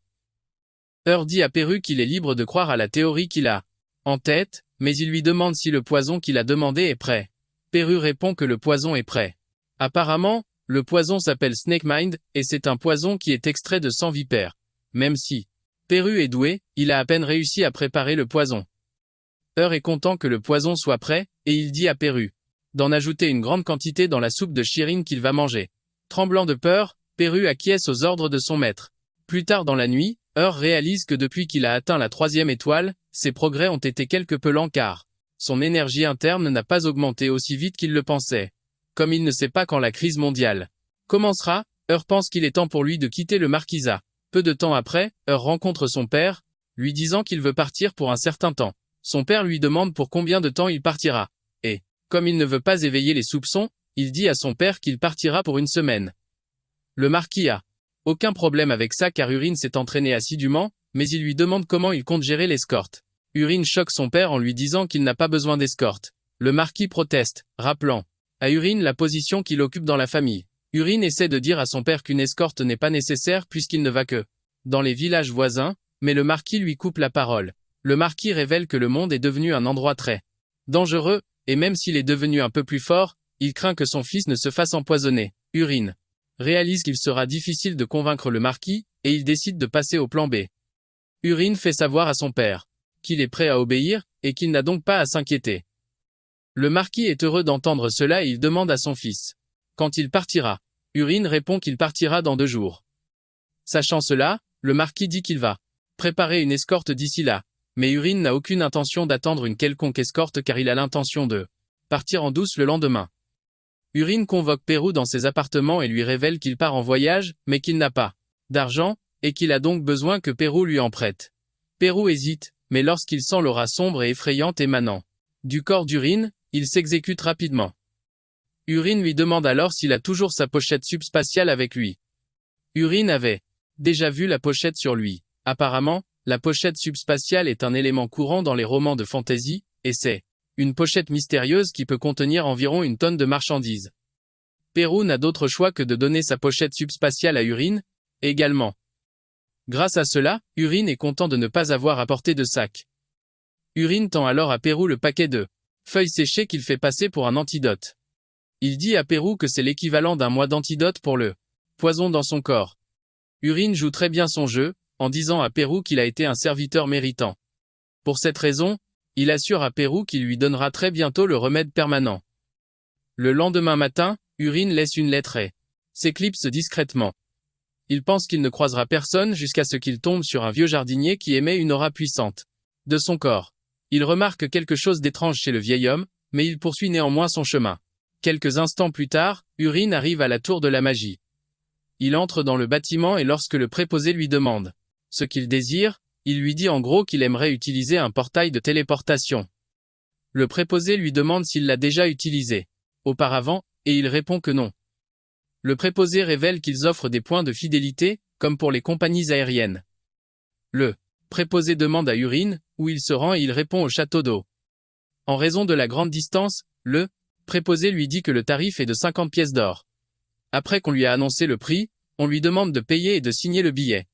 Ur dit à Perru qu'il est libre de croire à la théorie qu'il a en tête, mais il lui demande si le poison qu'il a demandé est prêt. Perru répond que le poison est prêt. Apparemment, le poison s'appelle Snake Mind, et c'est un poison qui est extrait de sang vipère. Même si Perru est doué, il a à peine réussi à préparer le poison. Ur est content que le poison soit prêt, et il dit à Perru d'en ajouter une grande quantité dans la soupe de Shirin qu'il va manger. Tremblant de peur, Perru acquiesce aux ordres de son maître. Plus tard dans la nuit, Ur réalise que depuis qu'il a atteint la 3e étoile, ses progrès ont été quelque peu lents car son énergie interne n'a pas augmenté aussi vite qu'il le pensait. Comme il ne sait pas quand la crise mondiale commencera, Ur pense qu'il est temps pour lui de quitter le marquisat. Peu de temps après, Ur rencontre son père, lui disant qu'il veut partir pour un certain temps. Son père lui demande pour combien de temps il partira. Et, comme il ne veut pas éveiller les soupçons, il dit à son père qu'il partira pour une semaine. Le marquis a aucun problème avec ça car Urine s'est entraîné assidûment, mais il lui demande comment il compte gérer l'escorte. Urine choque son père en lui disant qu'il n'a pas besoin d'escorte. Le marquis proteste, rappelant à Urine la position qu'il occupe dans la famille. Urine essaie de dire à son père qu'une escorte n'est pas nécessaire puisqu'il ne va que dans les villages voisins, mais le marquis lui coupe la parole. Le marquis révèle que le monde est devenu un endroit très dangereux, et même s'il est devenu un peu plus fort, il craint que son fils ne se fasse empoisonner. Urine réalise qu'il sera difficile de convaincre le marquis, et il décide de passer au plan B. Urine fait savoir à son père qu'il est prêt à obéir, et qu'il n'a donc pas à s'inquiéter. Le marquis est heureux d'entendre cela et il demande à son fils quand il partira. Urine répond qu'il partira dans 2 jours. Sachant cela, le marquis dit qu'il va préparer une escorte d'ici là, mais Urine n'a aucune intention d'attendre une quelconque escorte car il a l'intention de partir en douce le lendemain. Urine convoque Perru dans ses appartements et lui révèle qu'il part en voyage, mais qu'il n'a pas d'argent, et qu'il a donc besoin que Perru lui en prête. Perru hésite, mais lorsqu'il sent l'aura sombre et effrayante émanant du corps d'Urine, il s'exécute rapidement. Urine lui demande alors s'il a toujours sa pochette subspatiale avec lui. Urine avait déjà vu la pochette sur lui. Apparemment, la pochette subspatiale est un élément courant dans les romans de fantasy, et c'est une pochette mystérieuse qui peut contenir environ 1 tonne de marchandises. Perru n'a d'autre choix que de donner sa pochette subspatiale à Urine, également. Grâce à cela, Urine est content de ne pas avoir apporté de sac. Urine tend alors à Perru le paquet de feuilles séchées qu'il fait passer pour un antidote. Il dit à Perru que c'est l'équivalent d'un mois d'antidote pour le poison dans son corps. Urine joue très bien son jeu, en disant à Perru qu'il a été un serviteur méritant. Pour cette raison, il assure à Perru qu'il lui donnera très bientôt le remède permanent. Le lendemain matin, Urine laisse une lettre et s'éclipse discrètement. Il pense qu'il ne croisera personne jusqu'à ce qu'il tombe sur un vieux jardinier qui émet une aura puissante de son corps. Il remarque quelque chose d'étrange chez le vieil homme, mais il poursuit néanmoins son chemin. Quelques instants plus tard, Urine arrive à la tour de la magie. Il entre dans le bâtiment et lorsque le préposé lui demande ce qu'il désire, il lui dit en gros qu'il aimerait utiliser un portail de téléportation. Le préposé lui demande s'il l'a déjà utilisé auparavant, et il répond que non. Le préposé révèle qu'ils offrent des points de fidélité, comme pour les compagnies aériennes. Le préposé demande à Urine où il se rend et il répond au château d'eau. En raison de la grande distance, le préposé lui dit que le tarif est de 50 pièces d'or. Après qu'on lui a annoncé le prix, on lui demande de payer et de signer le billet.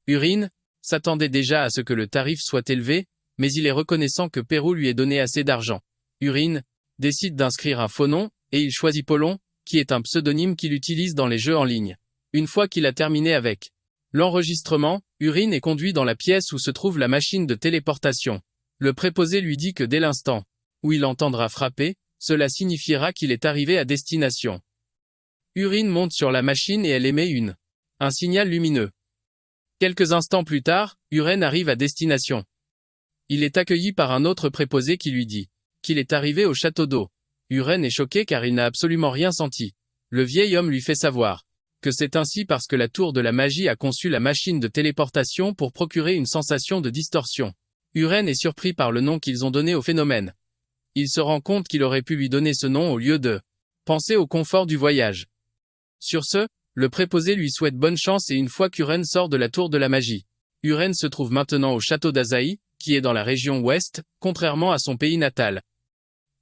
Urine s'attendait déjà à ce que le tarif soit élevé, mais il est reconnaissant que Perru lui ait donné assez d'argent. Urine décide d'inscrire un faux nom, et il choisit Polon, qui est un pseudonyme qu'il utilise dans les jeux en ligne. Une fois qu'il a terminé avec l'enregistrement, Urine est conduit dans la pièce où se trouve la machine de téléportation. Le préposé lui dit que dès l'instant où il entendra frapper, cela signifiera qu'il est arrivé à destination. Urine monte sur la machine et elle émet un signal lumineux. Quelques instants plus tard, Urine arrive à destination. Il est accueilli par un autre préposé qui lui dit qu'il est arrivé au château d'eau. Urine est choqué car il n'a absolument rien senti. Le vieil homme lui fait savoir que c'est ainsi parce que la tour de la magie a conçu la machine de téléportation pour procurer une sensation de distorsion. Urine est surpris par le nom qu'ils ont donné au phénomène. Il se rend compte qu'il aurait pu lui donner ce nom au lieu de penser au confort du voyage. Sur ce, Le préposé lui souhaite bonne chance et une fois qu'Uren sort de la tour de la magie. Uren se trouve maintenant au château d'Azaï, qui est dans la région ouest, contrairement à son pays natal.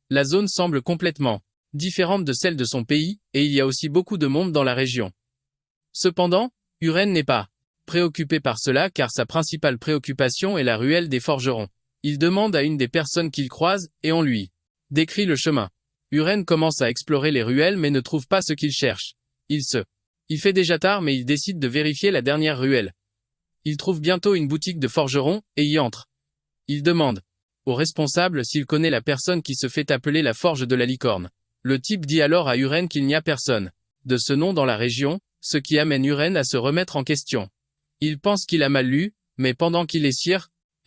La zone semble complètement différente de celle de son pays, et il y a aussi beaucoup de monde dans la région. Cependant, Uren n'est pas préoccupé par cela car sa principale préoccupation est la ruelle des forgerons. Il demande à une des personnes qu'il croise, et on lui décrit le chemin. Uren commence à explorer les ruelles mais ne trouve pas ce qu'il cherche. Il fait déjà tard mais il décide de vérifier la dernière ruelle. Il trouve bientôt une boutique de forgeron, et y entre. Il demande au responsable s'il connaît la personne qui se fait appeler la forge de la licorne. Le type dit alors à Uren qu'il n'y a personne de ce nom dans la région, ce qui amène Uren à se remettre en question. Il pense qu'il a mal lu, mais pendant qu'il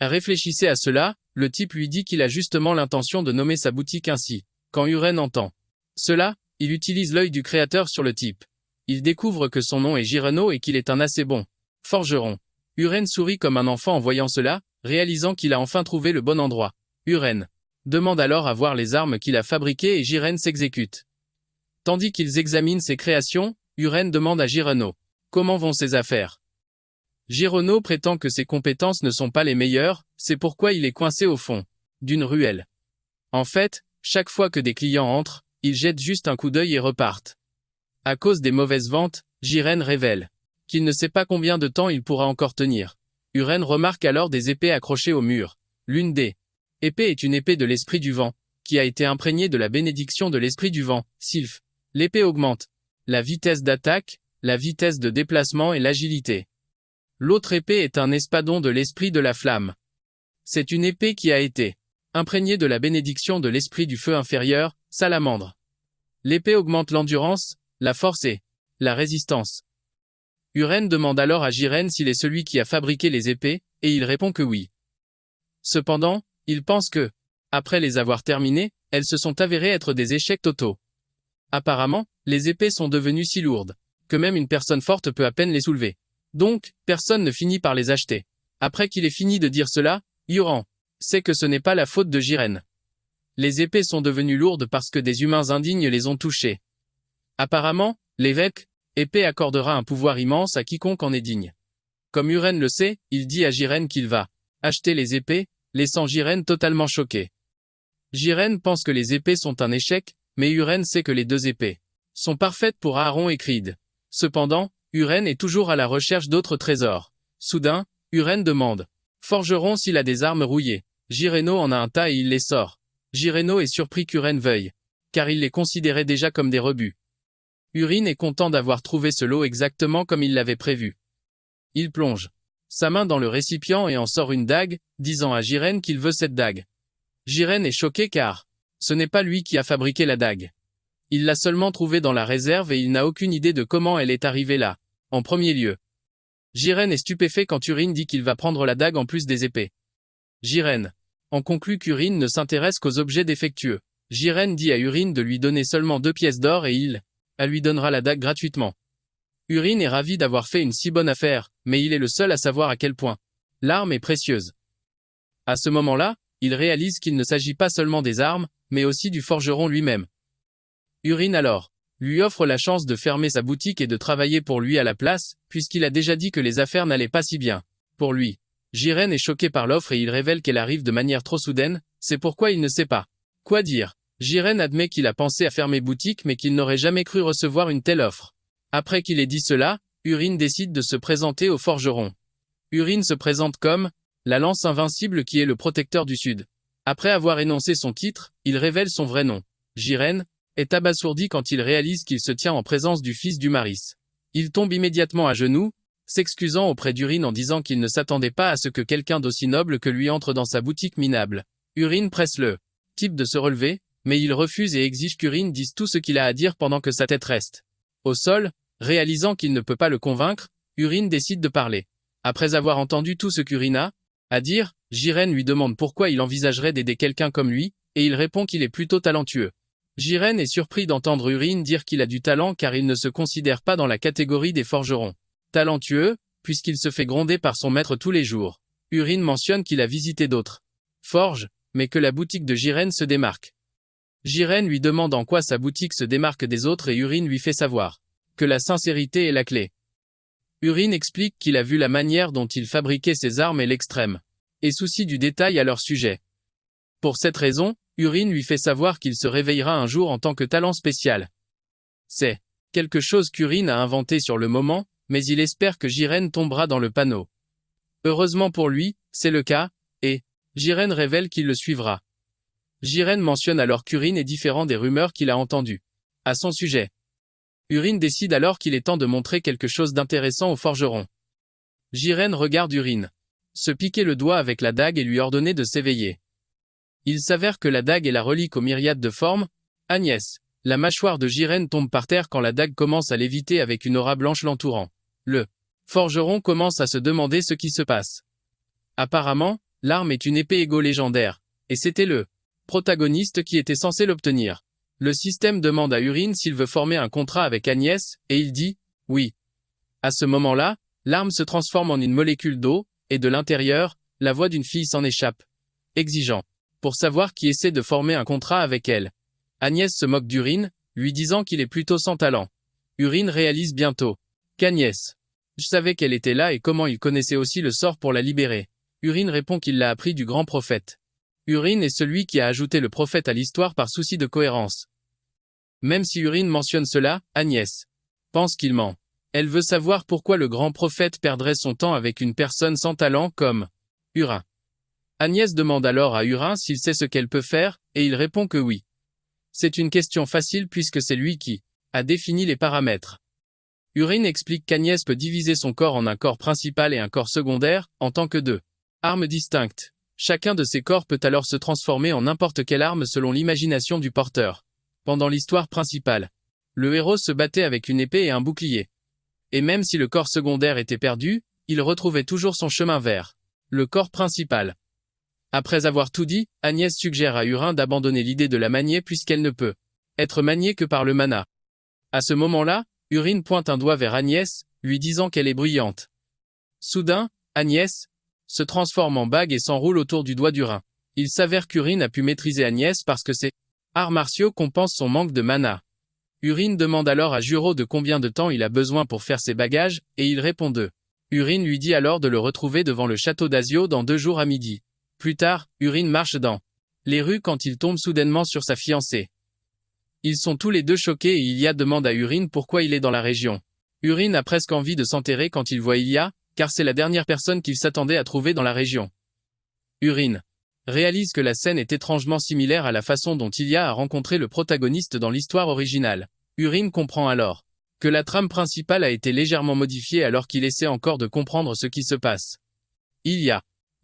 réfléchissait à cela, le type lui dit qu'il a justement l'intention de nommer sa boutique ainsi. Quand Uren entend cela, il utilise l'œil du créateur sur le type. Il découvre que son nom est Jireno et qu'il est un assez bon forgeron. Uren sourit comme un enfant en voyant cela, réalisant qu'il a enfin trouvé le bon endroit. Uren demande alors à voir les armes qu'il a fabriquées et Jiren s'exécute. Tandis qu'ils examinent ses créations, Uren demande à Jireno comment vont ses affaires. Jireno prétend que ses compétences ne sont pas les meilleures, c'est pourquoi il est coincé au fond d'une ruelle. En fait, chaque fois que des clients entrent, ils jettent juste un coup d'œil et repartent. À cause des mauvaises ventes, Jiren révèle qu'il ne sait pas combien de temps il pourra encore tenir. Uren remarque alors des épées accrochées au mur. L'une des épées est une épée de l'esprit du vent, qui a été imprégnée de la bénédiction de l'esprit du vent, Sylph. L'épée augmente la vitesse d'attaque, la vitesse de déplacement et l'agilité. L'autre épée est un espadon de l'esprit de la flamme. C'est une épée qui a été imprégnée de la bénédiction de l'esprit du feu inférieur, salamandre. L'épée augmente l'endurance, la force et la résistance. Uren demande alors à Jiren s'il est celui qui a fabriqué les épées, et il répond que oui. Cependant, il pense que, après les avoir terminées, elles se sont avérées être des échecs totaux. Apparemment, les épées sont devenues si lourdes, que même une personne forte peut à peine les soulever. Donc, personne ne finit par les acheter. Après qu'il ait fini de dire cela, Uren sait que ce n'est pas la faute de Jiren. Les épées sont devenues lourdes parce que des humains indignes les ont touchées. Apparemment, l'évêque épée accordera un pouvoir immense à quiconque en est digne. Comme Uren le sait, il dit à Jiren qu'il va acheter les épées, laissant Jiren totalement choqué. Jiren pense que les épées sont un échec, mais Uren sait que les deux épées sont parfaites pour Aaron et Creed. Cependant, Uren est toujours à la recherche d'autres trésors. Soudain, Uren demande forgeron s'il a des armes rouillées. Jireno en a un tas et il les sort. Jireno est surpris qu'Uren veuille, car il les considérait déjà comme des rebuts. Uren est content d'avoir trouvé ce lot exactement comme il l'avait prévu. Il plonge sa main dans le récipient et en sort une dague, disant à Jiren qu'il veut cette dague. Jiren est choqué car ce n'est pas lui qui a fabriqué la dague. Il l'a seulement trouvée dans la réserve et il n'a aucune idée de comment elle est arrivée là, en premier lieu. Jiren est stupéfait quand Uren dit qu'il va prendre la dague en plus des épées. Jiren en conclut qu'Uren ne s'intéresse qu'aux objets défectueux. Jiren dit à Uren de lui donner seulement 2 pièces d'or et il lui donnera la dague gratuitement. Uren est ravi d'avoir fait une si bonne affaire, mais il est le seul à savoir à quel point l'arme est précieuse. À ce moment-là, il réalise qu'il ne s'agit pas seulement des armes, mais aussi du forgeron lui-même. Uren alors lui offre la chance de fermer sa boutique et de travailler pour lui à la place, puisqu'il a déjà dit que les affaires n'allaient pas si bien pour lui. Jiren est choqué par l'offre et il révèle qu'elle arrive de manière trop soudaine, c'est pourquoi il ne sait pas quoi dire. Jiren admet qu'il a pensé à fermer boutique mais qu'il n'aurait jamais cru recevoir une telle offre. Après qu'il ait dit cela, Uren décide de se présenter au forgeron. Uren se présente comme la lance invincible qui est le protecteur du Sud. Après avoir énoncé son titre, il révèle son vrai nom. Jiren est abasourdi quand il réalise qu'il se tient en présence du fils du Maris. Il tombe immédiatement à genoux, s'excusant auprès d'Uren en disant qu'il ne s'attendait pas à ce que quelqu'un d'aussi noble que lui entre dans sa boutique minable. Uren presse le type de se relever, mais il refuse et exige qu'Uren dise tout ce qu'il a à dire pendant que sa tête reste au sol. Réalisant qu'il ne peut pas le convaincre, Uren décide de parler. Après avoir entendu tout ce qu'Uren a à dire, Jiren lui demande pourquoi il envisagerait d'aider quelqu'un comme lui, et il répond qu'il est plutôt talentueux. Jiren est surpris d'entendre Uren dire qu'il a du talent car il ne se considère pas dans la catégorie des forgerons talentueux, puisqu'il se fait gronder par son maître tous les jours. Uren mentionne qu'il a visité d'autres forges, mais que la boutique de Jiren se démarque. Jiren lui demande en quoi sa boutique se démarque des autres et Uren lui fait savoir que la sincérité est la clé. Urine explique qu'il a vu la manière dont il fabriquait ses armes et l'extrême et souci du détail à leur sujet. Pour cette raison, Urine lui fait savoir qu'il se réveillera un jour en tant que talent spécial. C'est quelque chose qu'Urine a inventé sur le moment, mais il espère que Jiren tombera dans le panneau. Heureusement pour lui, c'est le cas, et Jiren révèle qu'il le suivra. Jiren mentionne alors qu'Urine est différent des rumeurs qu'il a entendues à son sujet. Urine décide alors qu'il est temps de montrer quelque chose d'intéressant au forgeron. Jiren regarde Urine se piquer le doigt avec la dague et lui ordonner de s'éveiller. Il s'avère que la dague est la relique aux myriades de formes. Agnès, la mâchoire de Jiren tombe par terre quand la dague commence à léviter avec une aura blanche l'entourant. Le forgeron commence à se demander ce qui se passe. Apparemment, l'arme est une épée égo légendaire, et c'était le protagoniste qui était censé l'obtenir. Le système demande à Urine s'il veut former un contrat avec Agnès, et il dit « oui ». À ce moment-là, l'arme se transforme en une molécule d'eau, et de l'intérieur, la voix d'une fille s'en échappe, exigeant pour savoir qui essaie de former un contrat avec elle. Agnès se moque d'Urine, lui disant qu'il est plutôt sans talent. Urine réalise bientôt qu'Agnès savait qu'elle était là et comment il connaissait aussi le sort pour la libérer. Urine répond qu'il l'a appris du grand prophète. Urine est celui qui a ajouté le prophète à l'histoire par souci de cohérence. Même si Urine mentionne cela, Agnès pense qu'il ment. Elle veut savoir pourquoi le grand prophète perdrait son temps avec une personne sans talent comme Urin. Agnès demande alors à Urin s'il sait ce qu'elle peut faire, et il répond que oui. C'est une question facile puisque c'est lui qui a défini les paramètres. Urine explique qu'Agnès peut diviser son corps en un corps principal et un corps secondaire, en tant que deux armes distinctes. Chacun de ces corps peut alors se transformer en n'importe quelle arme selon l'imagination du porteur. Pendant l'histoire principale, le héros se battait avec une épée et un bouclier. Et même si le corps secondaire était perdu, il retrouvait toujours son chemin vers le corps principal. Après avoir tout dit, Agnès suggère à Urin d'abandonner l'idée de la manier puisqu'elle ne peut être maniée que par le mana. À ce moment-là, Urine pointe un doigt vers Agnès, lui disant qu'elle est bruyante. Soudain, Agnès se transforme en bague et s'enroule autour du doigt d'Urin. Il s'avère qu'Urine a pu maîtriser Agnès parce que ses arts martiaux compensent son manque de mana. Urine demande alors à Juro de combien de temps il a besoin pour faire ses bagages, et il répond 2. Urine lui dit alors de le retrouver devant le château d'Azio dans 2 jours à midi. Plus tard, Urine marche dans les rues quand il tombe soudainement sur sa fiancée. Ils sont tous les deux choqués et Ilia demande à Urine pourquoi il est dans la région. Urine a presque envie de s'enterrer quand il voit Ilia, car c'est la dernière personne qu'il s'attendait à trouver dans la région. Urine réalise que la scène est étrangement similaire à la façon dont Ilia a rencontré le protagoniste dans l'histoire originale. Urine comprend alors que la trame principale a été légèrement modifiée alors qu'il essaie encore de comprendre ce qui se passe.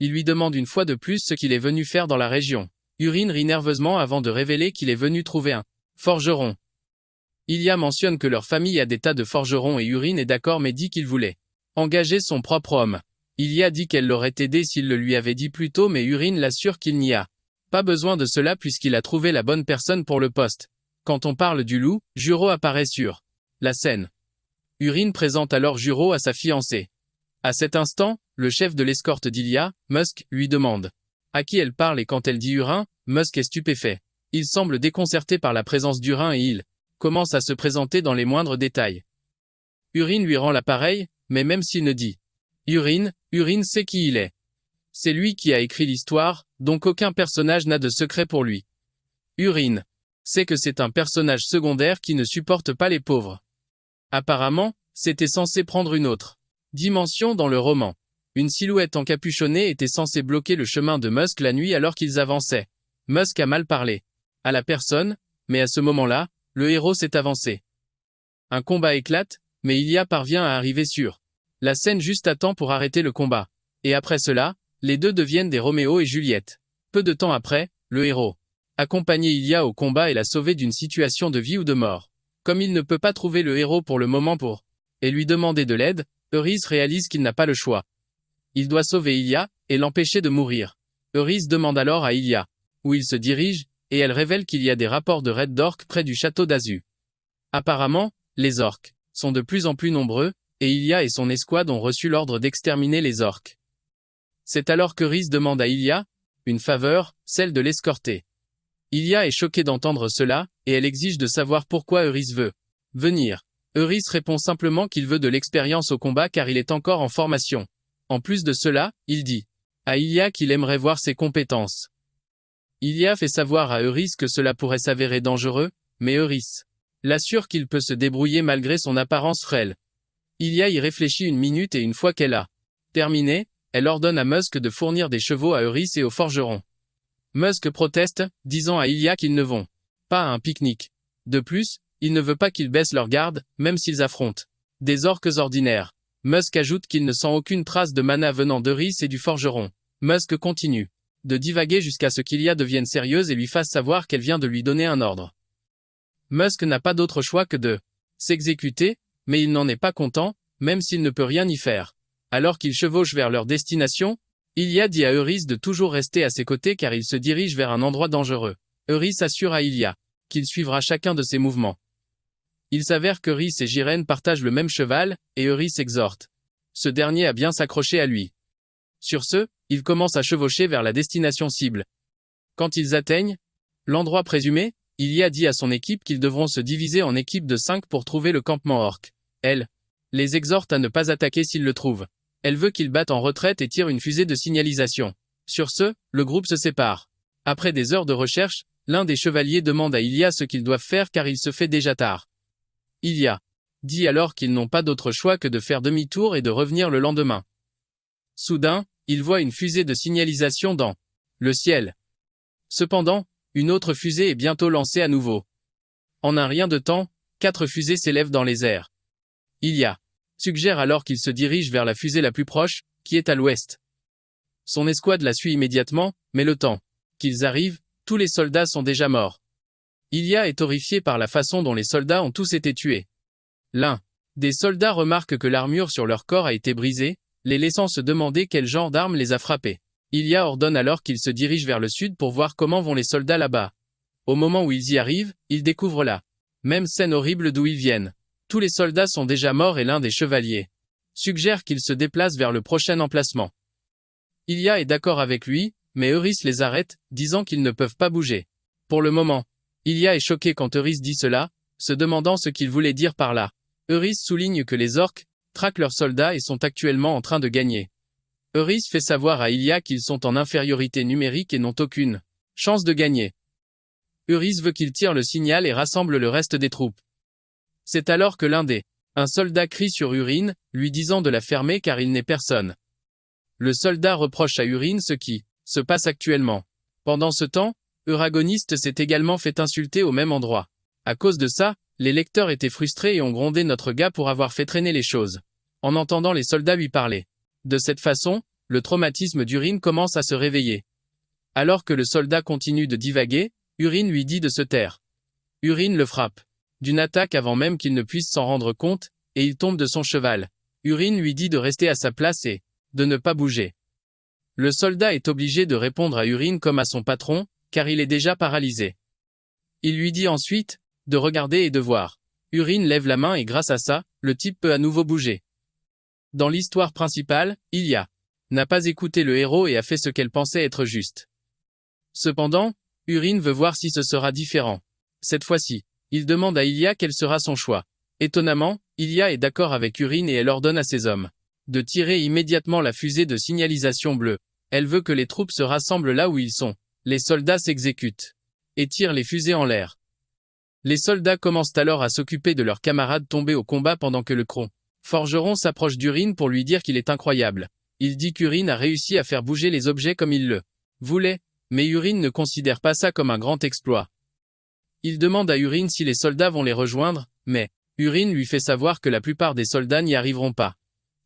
Il lui demande une fois de plus ce qu'il est venu faire dans la région. Urine rit nerveusement avant de révéler qu'il est venu trouver un forgeron. Ilia mentionne que leur famille a des tas de forgerons et Urine est d'accord mais dit qu'il voulait engager son propre homme. Ilia dit qu'elle l'aurait aidé s'il le lui avait dit plus tôt mais Urine l'assure qu'il n'y a pas besoin de cela puisqu'il a trouvé la bonne personne pour le poste. Quand on parle du loup, Juro apparaît sur la scène. Urine présente alors Juro à sa fiancée. À cet instant, le chef de l'escorte d'Ilia, Musk, lui demande à qui elle parle et quand elle dit Urin, Musk est stupéfait. Il semble déconcerté par la présence d'Urin et il commence à se présenter dans les moindres détails. Urine lui rend l'appareil, mais même s'il ne dit Urine sait qui il est. C'est lui qui a écrit l'histoire, donc aucun personnage n'a de secret pour lui. Urine sait que c'est un personnage secondaire qui ne supporte pas les pauvres. Apparemment, c'était censé prendre une autre dimension dans le roman. Une silhouette encapuchonnée était censée bloquer le chemin de Musk la nuit alors qu'ils avançaient. Musk a mal parlé à la personne, mais à ce moment-là, le héros s'est avancé. Un combat éclate, mais Ilia parvient à arriver sur la scène juste à temps pour arrêter le combat. Et après cela, les deux deviennent des Roméo et Juliette. Peu de temps après, le héros accompagner Ilia au combat et la sauver d'une situation de vie ou de mort. Comme il ne peut pas trouver le héros pour le moment et lui demander de l'aide, Euryse réalise qu'il n'a pas le choix. Il doit sauver Ilia et l'empêcher de mourir. Euryse demande alors à Ilia où il se dirige, et elle révèle qu'il y a des rapports de raids d'orques près du château d'Azu. Apparemment, les orques sont de plus en plus nombreux, et Ilia et son escouade ont reçu l'ordre d'exterminer les orques. C'est alors qu'Euryse demande à Ilia une faveur, celle de l'escorter. Ilia est choquée d'entendre cela, et elle exige de savoir pourquoi Euryse veut venir Eurys répond simplement qu'il veut de l'expérience au combat car il est encore en formation. En plus de cela, il dit à Ilia qu'il aimerait voir ses compétences. Ilia fait savoir à Eurys que cela pourrait s'avérer dangereux, mais Eurys l'assure qu'il peut se débrouiller malgré son apparence frêle. Ilia y réfléchit une minute et une fois qu'elle a terminé, elle ordonne à Musk de fournir des chevaux à Eurys et aux forgerons. Musk proteste, disant à Ilia qu'ils ne vont pas à un pique-nique. De plus, il ne veut pas qu'ils baissent leur garde, même s'ils affrontent des orques ordinaires. Musk ajoute qu'il ne sent aucune trace de mana venant d'Eurys et du forgeron. Musk continue de divaguer jusqu'à ce qu'Ilia devienne sérieuse et lui fasse savoir qu'elle vient de lui donner un ordre. Musk n'a pas d'autre choix que de s'exécuter, mais il n'en est pas content, même s'il ne peut rien y faire. Alors qu'ils chevauchent vers leur destination, Ilia dit à Eurys de toujours rester à ses côtés car il se dirige vers un endroit dangereux. Eurys assure à Ilia qu'il suivra chacun de ses mouvements. Il s'avère qu'Eurys et Gyrène partagent le même cheval, et Eurys exhorte ce dernier à bien s'accrocher à lui. Sur ce, ils commencent à chevaucher vers la destination cible. Quand ils atteignent l'endroit présumé, Ilia dit à son équipe qu'ils devront se diviser en équipes de 5 pour trouver le campement orc. Elle les exhorte à ne pas attaquer s'ils le trouvent. Elle veut qu'ils battent en retraite et tirent une fusée de signalisation. Sur ce, le groupe se sépare. Après des heures de recherche, l'un des chevaliers demande à Ilia ce qu'ils doivent faire car il se fait déjà tard. Ilia dit alors qu'ils n'ont pas d'autre choix que de faire demi-tour et de revenir le lendemain. Soudain, il voit une fusée de signalisation dans le ciel. Cependant, une autre fusée est bientôt lancée à nouveau. En un rien de temps, 4 fusées s'élèvent dans les airs. Ilia suggère alors qu'il se dirige vers la fusée la plus proche, qui est à l'ouest. Son escouade la suit immédiatement, mais le temps qu'ils arrivent, tous les soldats sont déjà morts. Ilia est horrifié par la façon dont les soldats ont tous été tués. L'un des soldats remarque que l'armure sur leur corps a été brisée, les laissant se demander quel genre d'arme les a frappés. Ilia ordonne alors qu'ils se dirigent vers le sud pour voir comment vont les soldats là-bas. Au moment où ils y arrivent, ils découvrent la même scène horrible d'où ils viennent. Tous les soldats sont déjà morts et l'un des chevaliers suggère qu'ils se déplacent vers le prochain emplacement. Ilia est d'accord avec lui, mais Eurys les arrête, disant qu'ils ne peuvent pas bouger. Pour le moment, Ilia est choqué quand Eurys dit cela, se demandant ce qu'il voulait dire par là. Eurys souligne que les orques traquent leurs soldats et sont actuellement en train de gagner. Eurys fait savoir à Ilia qu'ils sont en infériorité numérique et n'ont aucune chance de gagner. Eurys veut qu'il tire le signal et rassemble le reste des troupes. C'est alors que un soldat crie sur Urine, lui disant de la fermer car il n'est personne. Le soldat reproche à Urine ce qui se passe actuellement. Pendant ce temps, Euragoniste s'est également fait insulter au même endroit. À cause de ça, les lecteurs étaient frustrés et ont grondé notre gars pour avoir fait traîner les choses. En entendant les soldats lui parler. De cette façon, le traumatisme d'Urine commence à se réveiller. Alors que le soldat continue de divaguer, Urine lui dit de se taire. Urine le frappe d'une attaque avant même qu'il ne puisse s'en rendre compte, et il tombe de son cheval. Urine lui dit de rester à sa place et de ne pas bouger. Le soldat est obligé de répondre à Urine comme à son patron, car il est déjà paralysé. Il lui dit ensuite de regarder et de voir. Urine lève la main et grâce à ça, le type peut à nouveau bouger. Dans l'histoire principale, Ilia n'a pas écouté le héros et a fait ce qu'elle pensait être juste. Cependant, Urine veut voir si ce sera différent. Cette fois-ci, il demande à Ilia quel sera son choix. Étonnamment, Ilia est d'accord avec Urine et elle ordonne à ses hommes de tirer immédiatement la fusée de signalisation bleue. Elle veut que les troupes se rassemblent là où ils sont. Les soldats s'exécutent et tirent les fusées en l'air. Les soldats commencent alors à s'occuper de leurs camarades tombés au combat pendant que le forgeron s'approche d'Urine pour lui dire qu'il est incroyable. Il dit qu'Urine a réussi à faire bouger les objets comme il le voulait, mais Urine ne considère pas ça comme un grand exploit. Il demande à Urine si les soldats vont les rejoindre, mais Urine lui fait savoir que la plupart des soldats n'y arriveront pas.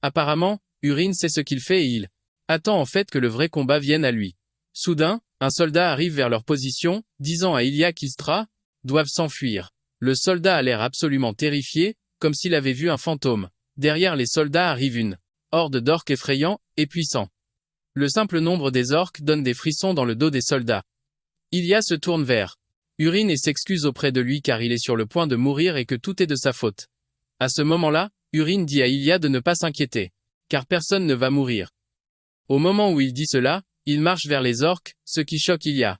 Apparemment, Urine sait ce qu'il fait et il attend en fait que le vrai combat vienne à lui. Soudain, un soldat arrive vers leur position, disant à Ilia qu'Istra doivent s'enfuir. Le soldat a l'air absolument terrifié, comme s'il avait vu un fantôme. Derrière les soldats arrive une horde d'orques effrayants et puissants. Le simple nombre des orques donne des frissons dans le dos des soldats. Ilia se tourne vers Urine et s'excuse auprès de lui car il est sur le point de mourir et que tout est de sa faute. À ce moment-là, Urine dit à Ilia de ne pas s'inquiéter, car personne ne va mourir. Au moment où il dit cela, il marche vers les orques, ce qui choque Ilia.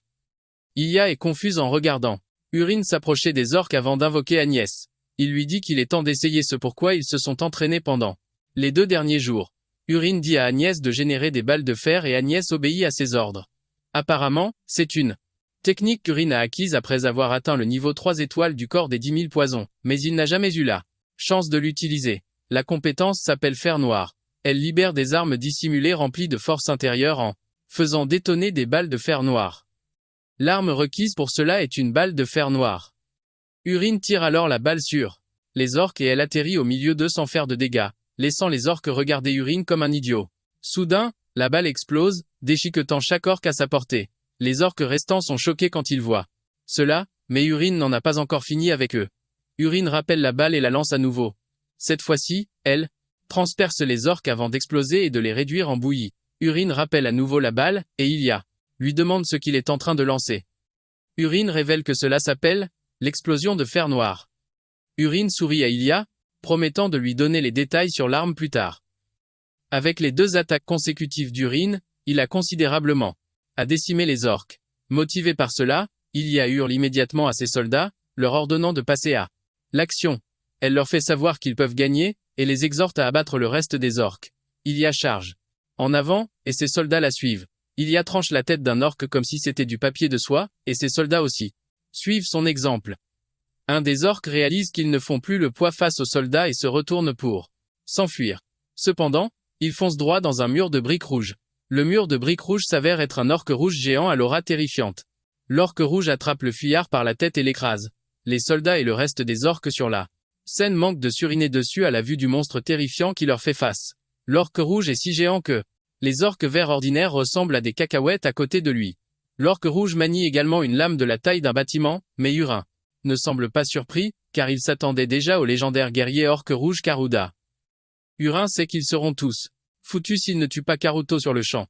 Ilia est confuse en regardant Urine s'approcher des orques avant d'invoquer Agnès. Il lui dit qu'il est temps d'essayer, ce pourquoi ils se sont entraînés pendant les 2 derniers jours. Urine dit à Agnès de générer des balles de fer et Agnès obéit à ses ordres. Apparemment, c'est une technique qu'Urine a acquise après avoir atteint le niveau 3 étoiles du corps des 10 000 poisons, mais il n'a jamais eu la chance de l'utiliser. La compétence s'appelle fer noir. Elle libère des armes dissimulées remplies de force intérieure en faisant détonner des balles de fer noir. L'arme requise pour cela est une balle de fer noir. Urine tire alors la balle sur les orques et elle atterrit au milieu d'eux sans faire de dégâts, laissant les orques regarder Urine comme un idiot. Soudain, la balle explose, déchiquetant chaque orque à sa portée. Les orques restants sont choqués quand ils voient cela, mais Urine n'en a pas encore fini avec eux. Urine rappelle la balle et la lance à nouveau. Cette fois-ci, elle transperce les orques avant d'exploser et de les réduire en bouillie. Urine rappelle à nouveau la balle, et Ilia lui demande ce qu'il est en train de lancer. Urine révèle que cela s'appelle l'explosion de fer noir. Urine sourit à Ilia, promettant de lui donner les détails sur l'arme plus tard. Avec les 2 attaques consécutives d'Urine, il a considérablement décimé les orques. Motivé par cela, Ilia hurle immédiatement à ses soldats, leur ordonnant de passer à l'action. Elle leur fait savoir qu'ils peuvent gagner, et les exhorte à abattre le reste des orques. Ilia charge en avant, et ses soldats la suivent. Ilia tranche la tête d'un orque comme si c'était du papier de soie, et ses soldats aussi suivent son exemple. Un des orques réalise qu'ils ne font plus le poids face aux soldats et se retourne pour s'enfuir. Cependant, il fonce droit dans un mur de briques rouges. Le mur de briques rouges s'avère être un orque rouge géant à l'aura terrifiante. L'orque rouge attrape le fuyard par la tête et l'écrase. Les soldats et le reste des orques sur la scène manquent de suriner dessus à la vue du monstre terrifiant qui leur fait face. L'orque rouge est si géant que les orques verts ordinaires ressemblent à des cacahuètes à côté de lui. L'orque rouge manie également une lame de la taille d'un bâtiment, mais Urine ne semble pas surpris, car il s'attendait déjà au légendaire guerrier orque rouge Karuda. Urine sait qu'ils seront tous foutus s'ils ne tuent pas Karuto sur le champ.